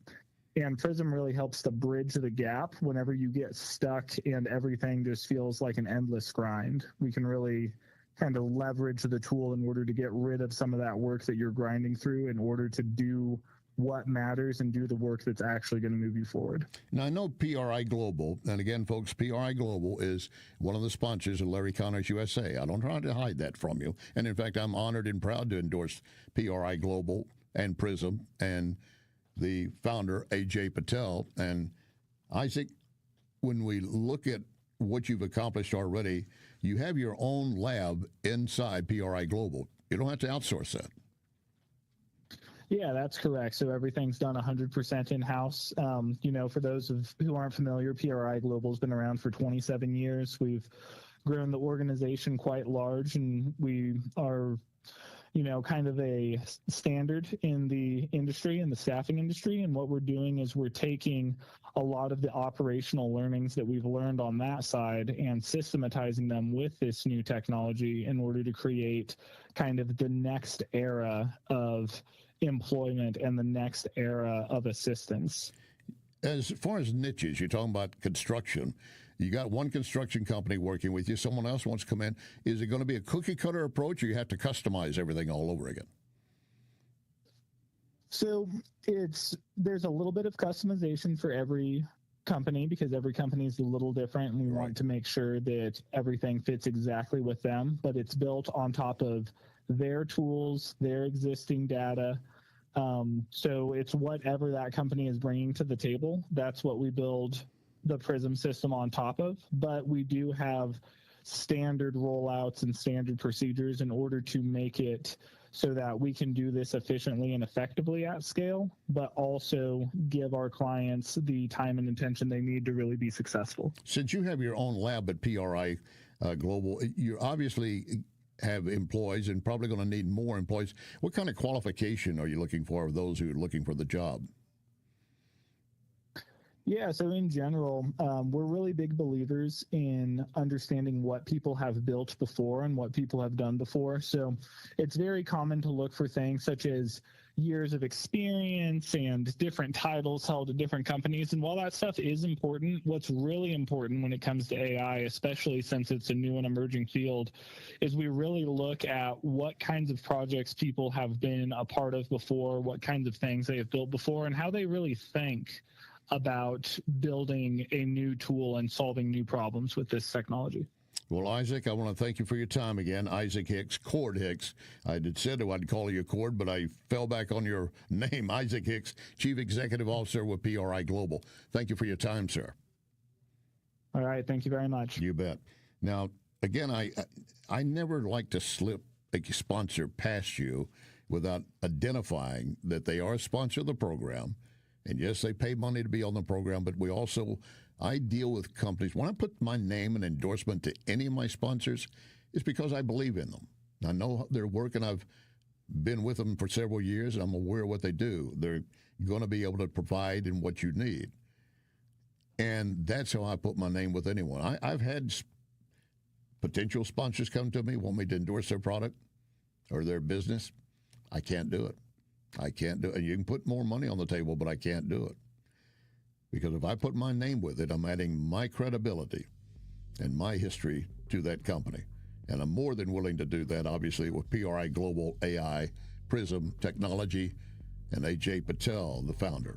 And Prism really helps to bridge the gap whenever you get stuck and everything just feels like an endless grind. We can really kind of leverage the tool in order to get rid of some of that work that you're grinding through in order to do what matters and do the work that's actually going to move you forward. Now, I know PRI Global, and again, folks, PRI Global is one of the sponsors of Larry Connors USA. I don't try to hide that from you. And in fact, I'm honored and proud to endorse PRI Global and Prism, and the founder, A.J. Patel. And Isaac, when we look at what you've accomplished already, you have your own lab inside PRI Global. You don't have to outsource that. Yeah, that's correct. So everything's done 100% in-house. For those who aren't familiar, PRI Global has been around for 27 years. We've grown the organization quite large, and we are kind of a standard in the industry, in the staffing industry. And what we're doing is we're taking a lot of the operational learnings that we've learned on that side and systematizing them with this new technology in order to create kind of the next era of employment and the next era of assistance. As far as niches, you're talking about construction. You got one construction company working with you. Someone else wants to come in. Is it going to be a cookie-cutter approach, or you have to customize everything all over again? So there's a little bit of customization for every company, because every company is a little different, and we want to make sure that everything fits exactly with them. But it's built on top of their tools, their existing data. So it's whatever that company is bringing to the table. That's what we build the Prism system on top of. But we do have standard rollouts and standard procedures in order to make it so that we can do this efficiently and effectively at scale, but also give our clients the time and attention they need to really be successful. Since you have your own lab at PRI Global, you obviously have employees and probably going to need more employees. What kind of qualification are you looking for of those who are looking for the job? Yeah, so in general, we're really big believers in understanding what people have built before and what people have done before. So it's very common to look for things such as years of experience and different titles held at different companies. And while that stuff is important, what's really important when it comes to AI, especially since it's a new and emerging field, is we really look at what kinds of projects people have been a part of before, what kinds of things they have built before, and how they really think about building a new tool and solving new problems with this technology. Well, Isaac, I want to thank you for your time again. Isaac Hicks, Cord Hicks. I had said I'd call you Cord, but I fell back on your name, Isaac Hicks, Chief Executive Officer with PRI Global. Thank you for your time, sir. All right. Thank you very much. You bet. Now, again, I never like to slip a sponsor past you without identifying that they are a sponsor of the program. And yes, they pay money to be on the program, but I deal with companies. When I put my name and endorsement to any of my sponsors, it's because I believe in them. I know their work, and I've been with them for several years, and I'm aware of what they do. They're going to be able to provide in what you need. And that's how I put my name with anyone. I've had potential sponsors come to me, want me to endorse their product or their business. I can't do it. I can't do it. You can put more money on the table, but I can't do it. Because if I put my name with it, I'm adding my credibility and my history to that company. And I'm more than willing to do that, obviously, with PRI Global AI, Prism Technology, and A.J. Patel, the founder.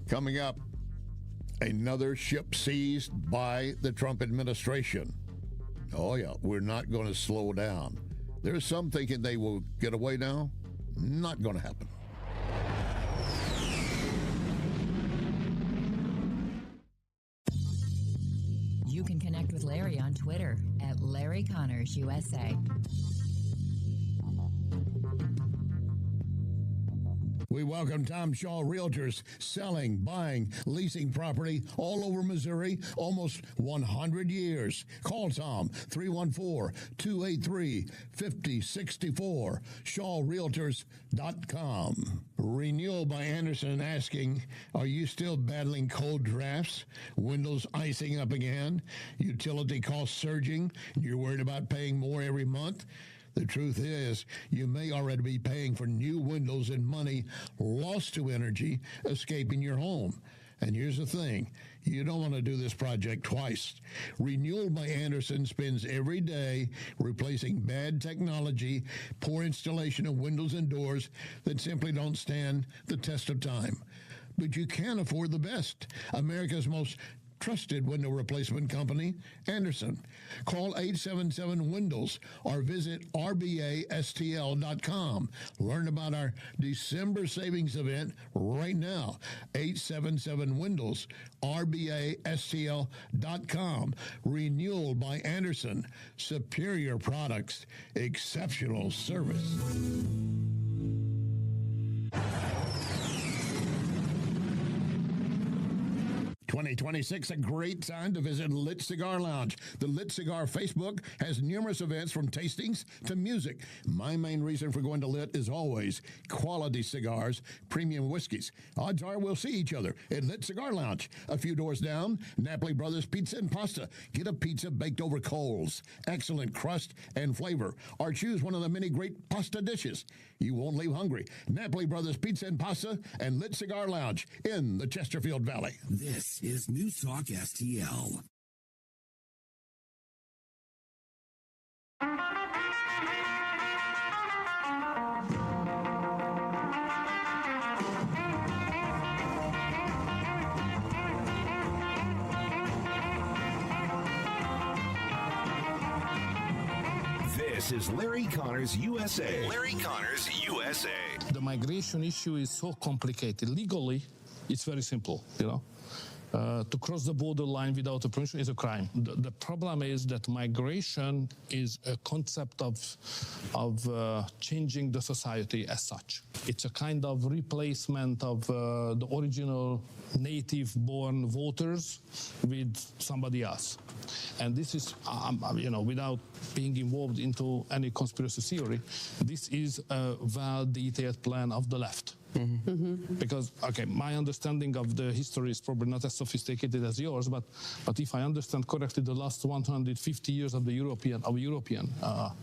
Coming up, another ship seized by the Trump administration. Oh, yeah, we're not going to slow down. There's some thinking they will get away now. Not going to happen. You can connect with Larry on Twitter at Larry Connors USA. We welcome Tom Shaw Realtors, selling, buying, leasing property all over Missouri, almost 100 years. Call Tom, 314-283-5064, shawrealtors.com. Renewal by Anderson asking, are you still battling cold drafts? Windows icing up again? Utility costs surging? You're worried about paying more every month? The truth is, you may already be paying for new windows and money lost to energy escaping your home. And here's the thing, you don't want to do this project twice. Renewal by Anderson spends every day replacing bad technology, poor installation of windows and doors that simply don't stand the test of time. But you can afford the best, America's most trusted window replacement company, Anderson. Call 877-WINDOWS or visit rbastl.com. Learn about our December savings event right now. 877-WINDOWS, rbastl.com. Renewal by Anderson. Superior products, exceptional service. 2026, a great time to visit Lit Cigar Lounge. The Lit Cigar Facebook has numerous events from tastings to music. My main reason for going to Lit is always quality cigars, premium whiskeys. Odds are we'll see each other at Lit Cigar Lounge. A few doors down, Napoli Brothers Pizza and Pasta. Get a pizza baked over coals. Excellent crust and flavor. Or choose one of the many great pasta dishes. You won't leave hungry. Napoli Brothers Pizza and Pasta and Lit Cigar Lounge in the Chesterfield Valley. This is NewsTalk STL. This is Larry Connors USA. Larry Connors USA. The migration issue is so complicated. Legally, it's very simple, to cross the border line without a permission is a crime. The problem is that migration is a concept of changing the society as such. It's a kind of replacement of the original native-born voters with somebody else. And this is, without being involved into any conspiracy theory, this is a well-detailed plan of the left. Because, my understanding of the history is probably not as sophisticated as yours, but if I understand correctly, the last 150 years of the European,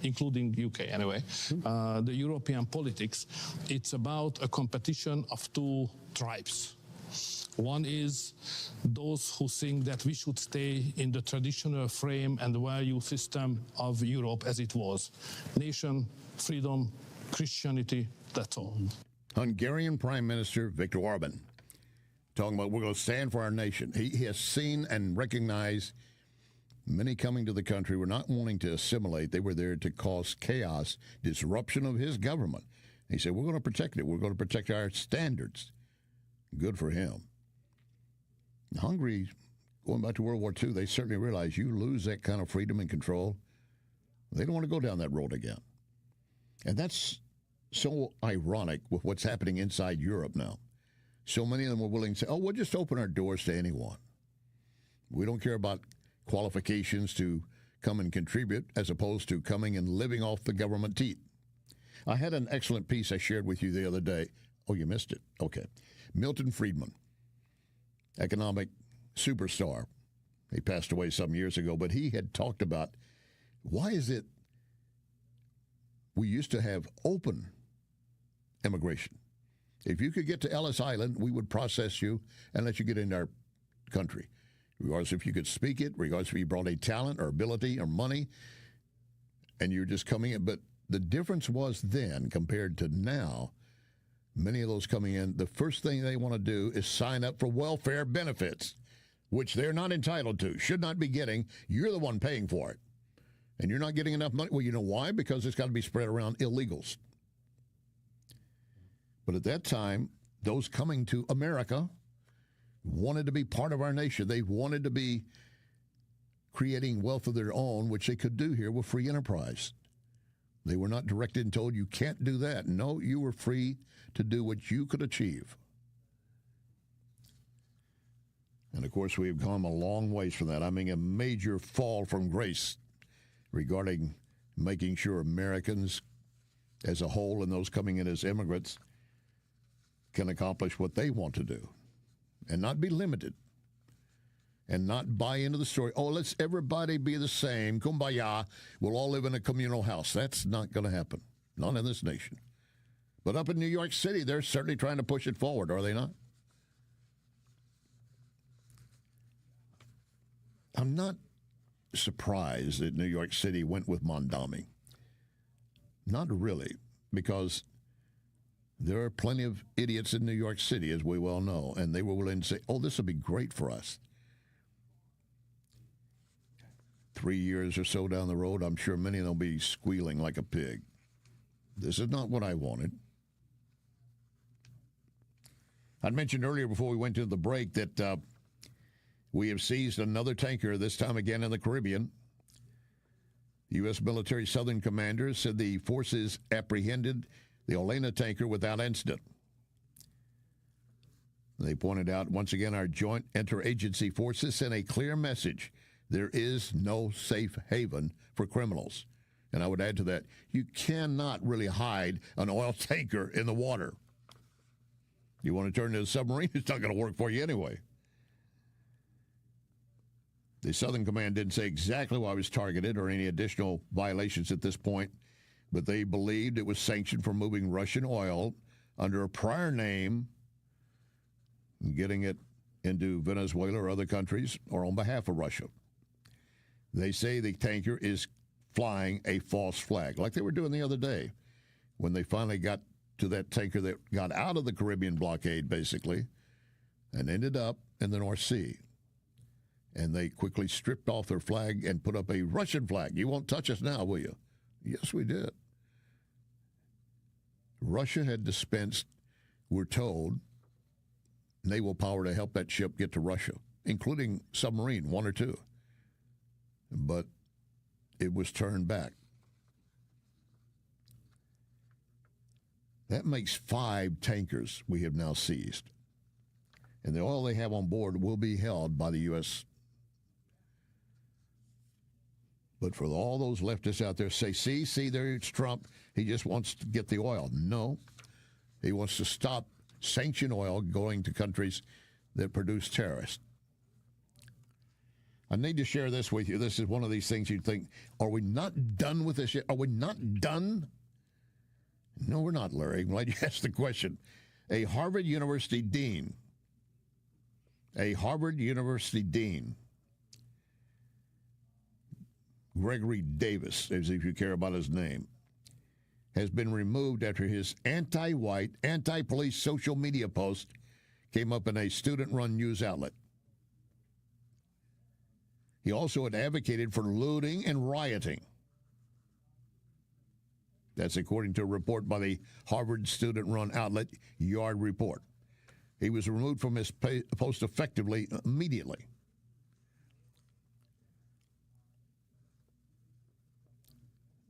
including UK anyway, the European politics, it's about a competition of two tribes. One is those who think that we should stay in the traditional frame and value system of Europe as it was. Nation, freedom, Christianity, that's all. Hungarian Prime Minister Viktor Orban talking about we're going to stand for our nation. He has seen and recognized many coming to the country were not wanting to assimilate. They were there to cause chaos, disruption of his government. He said, we're going to protect it. We're going to protect our standards. Good for him. Hungary, going back to World War II, they certainly realized you lose that kind of freedom and control. They don't want to go down that road again. And that's so ironic with what's happening inside Europe now. So many of them were willing to say, we'll just open our doors to anyone. We don't care about qualifications to come and contribute as opposed to coming and living off the government teat. I had an excellent piece I shared with you the other day. Oh, you missed it? Okay. Milton Friedman, economic superstar. He passed away some years ago, but he had talked about why is it we used to have open immigration. If you could get to Ellis Island, we would process you and let you get into our country. Regardless if you could speak it, regardless if you brought a talent or ability or money, and you're just coming in. But the difference was then compared to now, many of those coming in, the first thing they want to do is sign up for welfare benefits, which they're not entitled to, should not be getting. You're the one paying for it. And you're not getting enough money. Well, you know why? Because it's got to be spread around illegals. But at that time, those coming to America wanted to be part of our nation. They wanted to be creating wealth of their own, which they could do here with free enterprise. They were not directed and told, you can't do that. No, you were free to do what you could achieve. And, of course, we've come a long ways from that. I mean, a major fall from grace regarding making sure Americans as a whole and those coming in as immigrants can accomplish what they want to do and not be limited and not buy into the story, let's everybody be the same, kumbaya, we'll all live in a communal house. That's not going to happen, not in this nation. But up in New York City, they're certainly trying to push it forward, are they not? I'm not surprised that New York City went with Mondami. Not really, because there are plenty of idiots in New York City, as we well know, and they were willing to say, this will be great for us. 3 years or so down the road, I'm sure many of them will be squealing like a pig. This is not what I wanted. I mentioned earlier before we went to the break that we have seized another tanker, this time again in the Caribbean. The U.S. military Southern Commander said the forces apprehended the Olena tanker without incident. They pointed out, once again, our joint interagency forces sent a clear message. There is no safe haven for criminals. And I would add to that, you cannot really hide an oil tanker in the water. You want to turn it into a submarine, it's not going to work for you anyway. The Southern Command didn't say exactly why it was targeted or any additional violations at this point, but they believed it was sanctioned for moving Russian oil under a prior name, getting it into Venezuela or other countries, or on behalf of Russia. They say the tanker is flying a false flag, like they were doing the other day when they finally got to that tanker that got out of the Caribbean blockade, basically, and ended up in the North Sea. And they quickly stripped off their flag and put up a Russian flag. You won't touch us now, will you? Yes, we did. Russia had dispensed, we're told, naval power to help that ship get to Russia, including submarine, one or two. But it was turned back. That makes 5 tankers we have now seized. And the oil they have on board will be held by the U.S. But for all those leftists out there say, see, there's Trump. He just wants to get the oil. No. He wants to stop sanctioned oil going to countries that produce terrorists. I need to share this with you. This is one of these things you'd think, are we not done with this yet? Are we not done? No, we're not, Larry. I'm glad you asked the question. A Harvard University dean, Gregory Davis, as if you care about his name, has been removed after his anti-white, anti-police social media post came up in a student-run news outlet. He also had advocated for looting and rioting. That's according to a report by the Harvard student-run outlet Yard Report. He was removed from his post effectively immediately.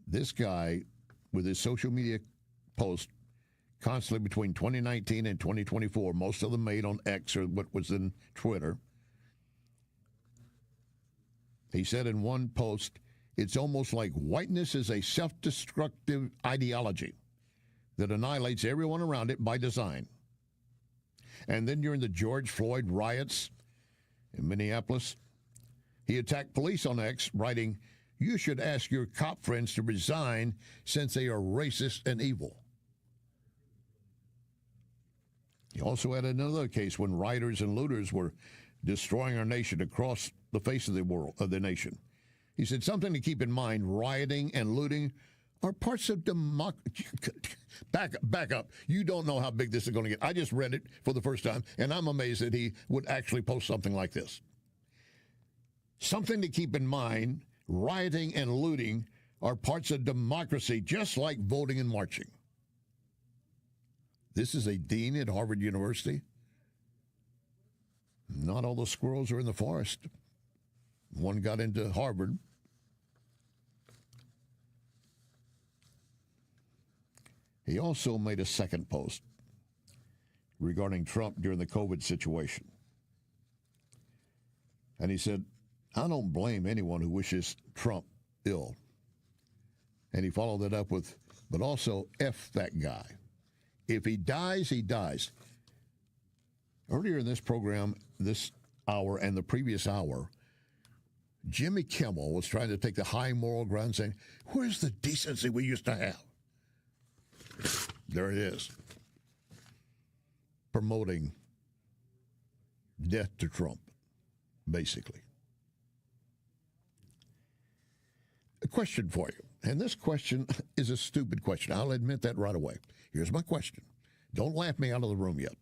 This guy, with his social media posts constantly between 2019 and 2024, most of them made on X or what was in Twitter, he said in one post, it's almost like whiteness is a self-destructive ideology that annihilates everyone around it by design. And then during the George Floyd riots in Minneapolis, he attacked police on X, writing, you should ask your cop friends to resign since they are racist and evil. He also had another case when rioters and looters were destroying our nation across the face of the world, of the nation. He said, something to keep in mind, rioting and looting are parts of democracy. Back up. You don't know how big this is going to get. I just read it for the first time, and I'm amazed that he would actually post something like this. Something to keep in mind, rioting and looting are parts of democracy, just like voting and marching. This is a dean at Harvard University. Not all the squirrels are in the forest. One got into Harvard. He also made a second post regarding Trump during the COVID situation. And he said, I don't blame anyone who wishes Trump ill. And he followed that up with, but also F that guy. If he dies, he dies. Earlier in this program, this hour and the previous hour, Jimmy Kimmel was trying to take the high moral ground, saying, where's the decency we used to have? There it is. Promoting death to Trump, basically. A question for you. And this question is a stupid question. I'll admit that right away. Here's my question. Don't laugh me out of the room yet.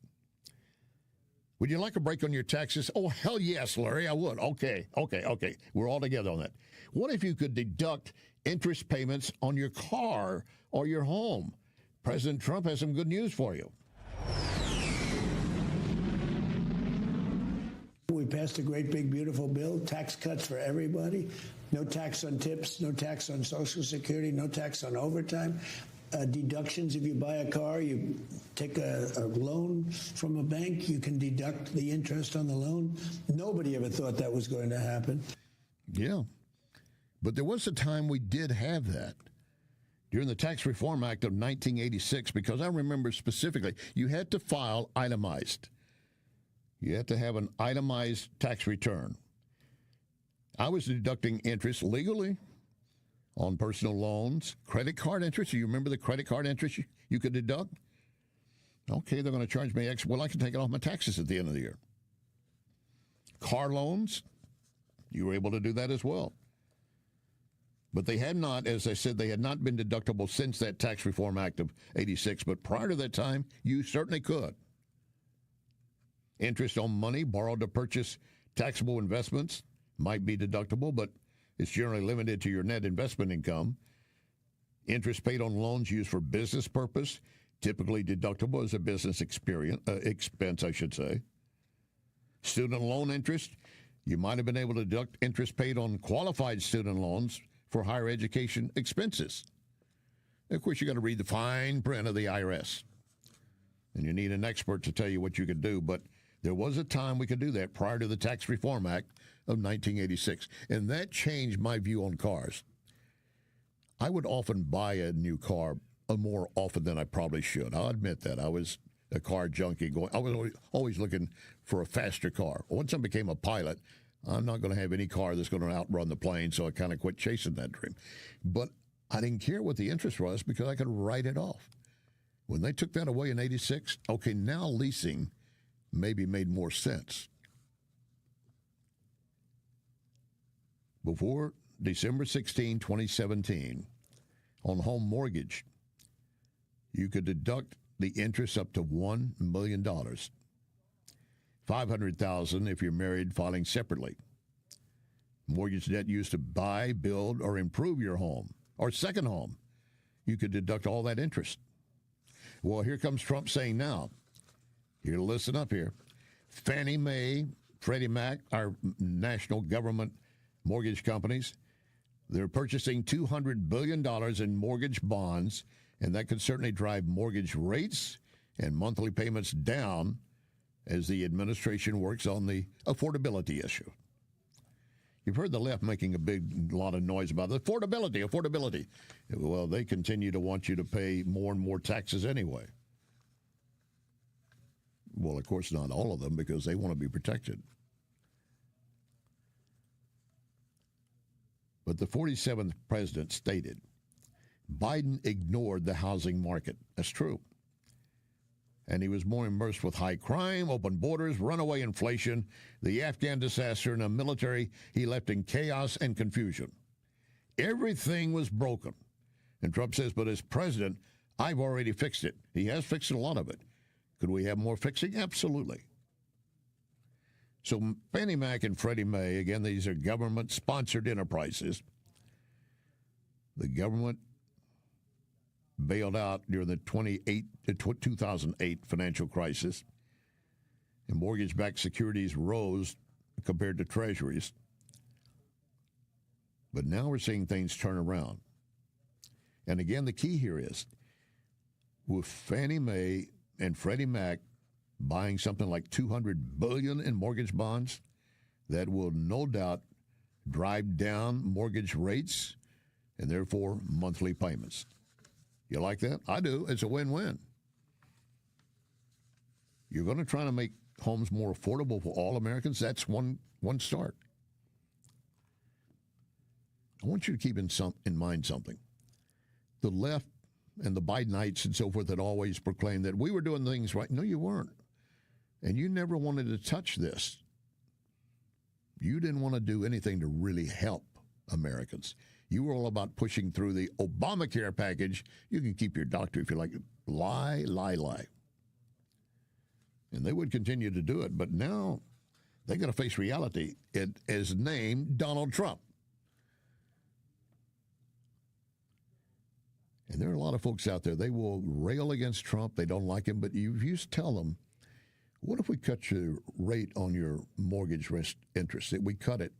Would you like a break on your taxes? Oh, hell yes, Larry, I would. Okay. We're all together on that. What if you could deduct interest payments on your car or your home? President Trump has some good news for you. We passed a great, big, beautiful bill, tax cuts for everybody. No tax on tips, no tax on Social Security, no tax on overtime. Deductions if you buy a car, you take a loan from a bank, you can deduct the interest on the loan. Nobody ever thought that was going to happen. Yeah. But there was a time we did have that. During the Tax Reform Act of 1986, because I remember specifically, you had to file itemized. You had to have an itemized tax return. I was deducting interest legally on personal loans, credit card interest. You remember the credit card interest you could deduct? Okay, they're going to charge me X. Well, I can take it off my taxes at the end of the year. Car loans, you were able to do that as well. But they had not, as I said, they had not been deductible since that Tax Reform Act of 86. But prior to that time, you certainly could. Interest on money borrowed to purchase taxable investments might be deductible, but it's generally limited to your net investment income. Interest paid on loans used for business purpose, typically deductible as a business expense, I should say. Student loan interest, you might have been able to deduct interest paid on qualified student loans for higher education expenses. Of course, you got to read the fine print of the IRS, and you need an expert to tell you what you could do, but there was a time we could do that prior to the Tax Reform Act of 1986, and that changed my view on cars. I would often buy a new car more often than I probably should. I'll admit that. I was a car junkie. I was always looking for a faster car. Once I became a pilot, I'm not going to have any car that's going to outrun the plane, so I kind of quit chasing that dream. But I didn't care what the interest was because I could write it off. When they took that away in 86, okay, now leasing maybe made more sense. Before December 16, 2017, on home mortgage, you could deduct the interest up to $1 million. $500,000 if you're married filing separately. Mortgage debt used to buy, build, or improve your home or second home, you could deduct all that interest. Well, here comes Trump saying now, here, listen up here, Fannie Mae, Freddie Mac, our national government mortgage companies, they're purchasing $200 billion in mortgage bonds, and that could certainly drive mortgage rates and monthly payments down as the administration works on the affordability issue. You've heard the left making a lot of noise about the affordability. Well, they continue to want you to pay more and more taxes anyway. Well, of course, not all of them, because they want to be protected. But the 47th president stated, Biden ignored the housing market. That's true. And he was more immersed with high crime, open borders, runaway inflation, the Afghan disaster, and a military he left in chaos and confusion. Everything was broken. And Trump says, but as president, I've already fixed it. He has fixed a lot of it. Could we have more fixing? Absolutely. So Fannie Mac and Freddie Mae, again, these are government-sponsored enterprises. The government bailed out during the 2008 financial crisis, and mortgage-backed securities rose compared to treasuries. But now we're seeing things turn around. And again, the key here is, with Fannie Mae and Freddie Mac buying something like $200 billion in mortgage bonds, that will no doubt drive down mortgage rates and therefore monthly payments. You like that? I do. It's a win-win. You're going to try to make homes more affordable for all Americans. That's one start. I want you to keep in mind something. The left and the Bidenites and so forth had always proclaimed that we were doing things right. No, you weren't. And you never wanted to touch this. You didn't want to do anything to really help Americans. You were all about pushing through the Obamacare package. You can keep your doctor if you like. Lie. And they would continue to do it, but now they're going to face reality. It is named Donald Trump. And there are a lot of folks out there, they will rail against Trump. They don't like him, but you tell them, what if we cut your rate on your mortgage interest? That we cut it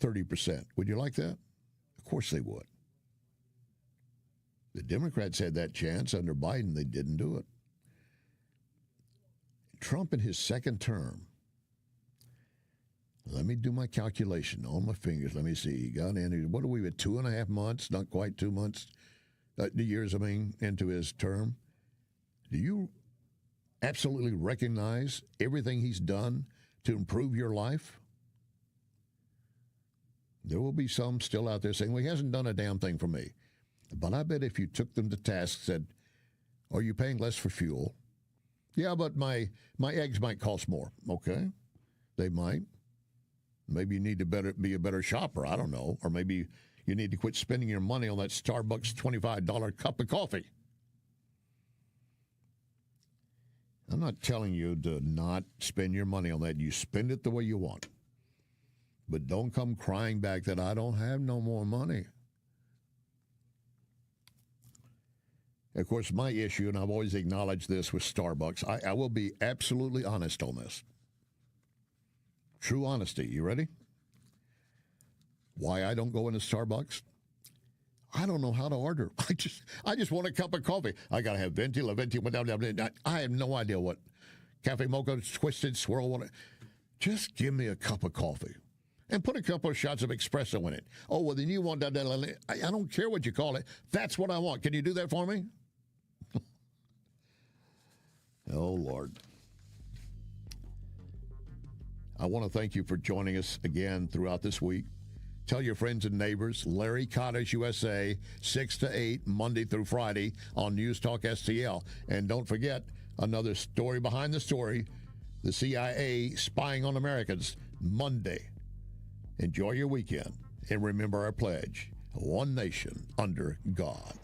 30%. Would you like that? Of course they would. The Democrats had that chance under Biden. They didn't do it. Trump in his second term, let me do my calculation on my fingers. Let me see. He got in, what are we at, 2.5 months, not quite 2 months, years, into his term. Do you absolutely recognize everything he's done to improve your life? There will be some still out there saying, well, he hasn't done a damn thing for me. But I bet if you took them to task, said, are you paying less for fuel? Yeah, but my eggs might cost more. Okay, they might. Maybe you need to be a better shopper. I don't know. Or maybe you need to quit spending your money on that Starbucks $25 cup of coffee. I'm not telling you to not spend your money on that. You spend it the way you want. But don't come crying back that I don't have no more money. Of course, my issue, and I've always acknowledged this with Starbucks, I will be absolutely honest on this. True honesty. You ready? Why I don't go into Starbucks? I don't know how to order. I just want a cup of coffee. I got to have venti, la venti, I have no idea what cafe mocha, twisted, swirl. Just give me a cup of coffee. And put a couple of shots of espresso in it. Oh, well, then you want that. I don't care what you call it. That's what I want. Can you do that for me? Oh, Lord. I want to thank you for joining us again throughout this week. Tell your friends and neighbors, Larry Connors USA, 6 to 8, Monday through Friday on News Talk STL. And don't forget, another story behind the story, the CIA spying on Americans, Monday. Enjoy your weekend. And remember our pledge, one nation under God.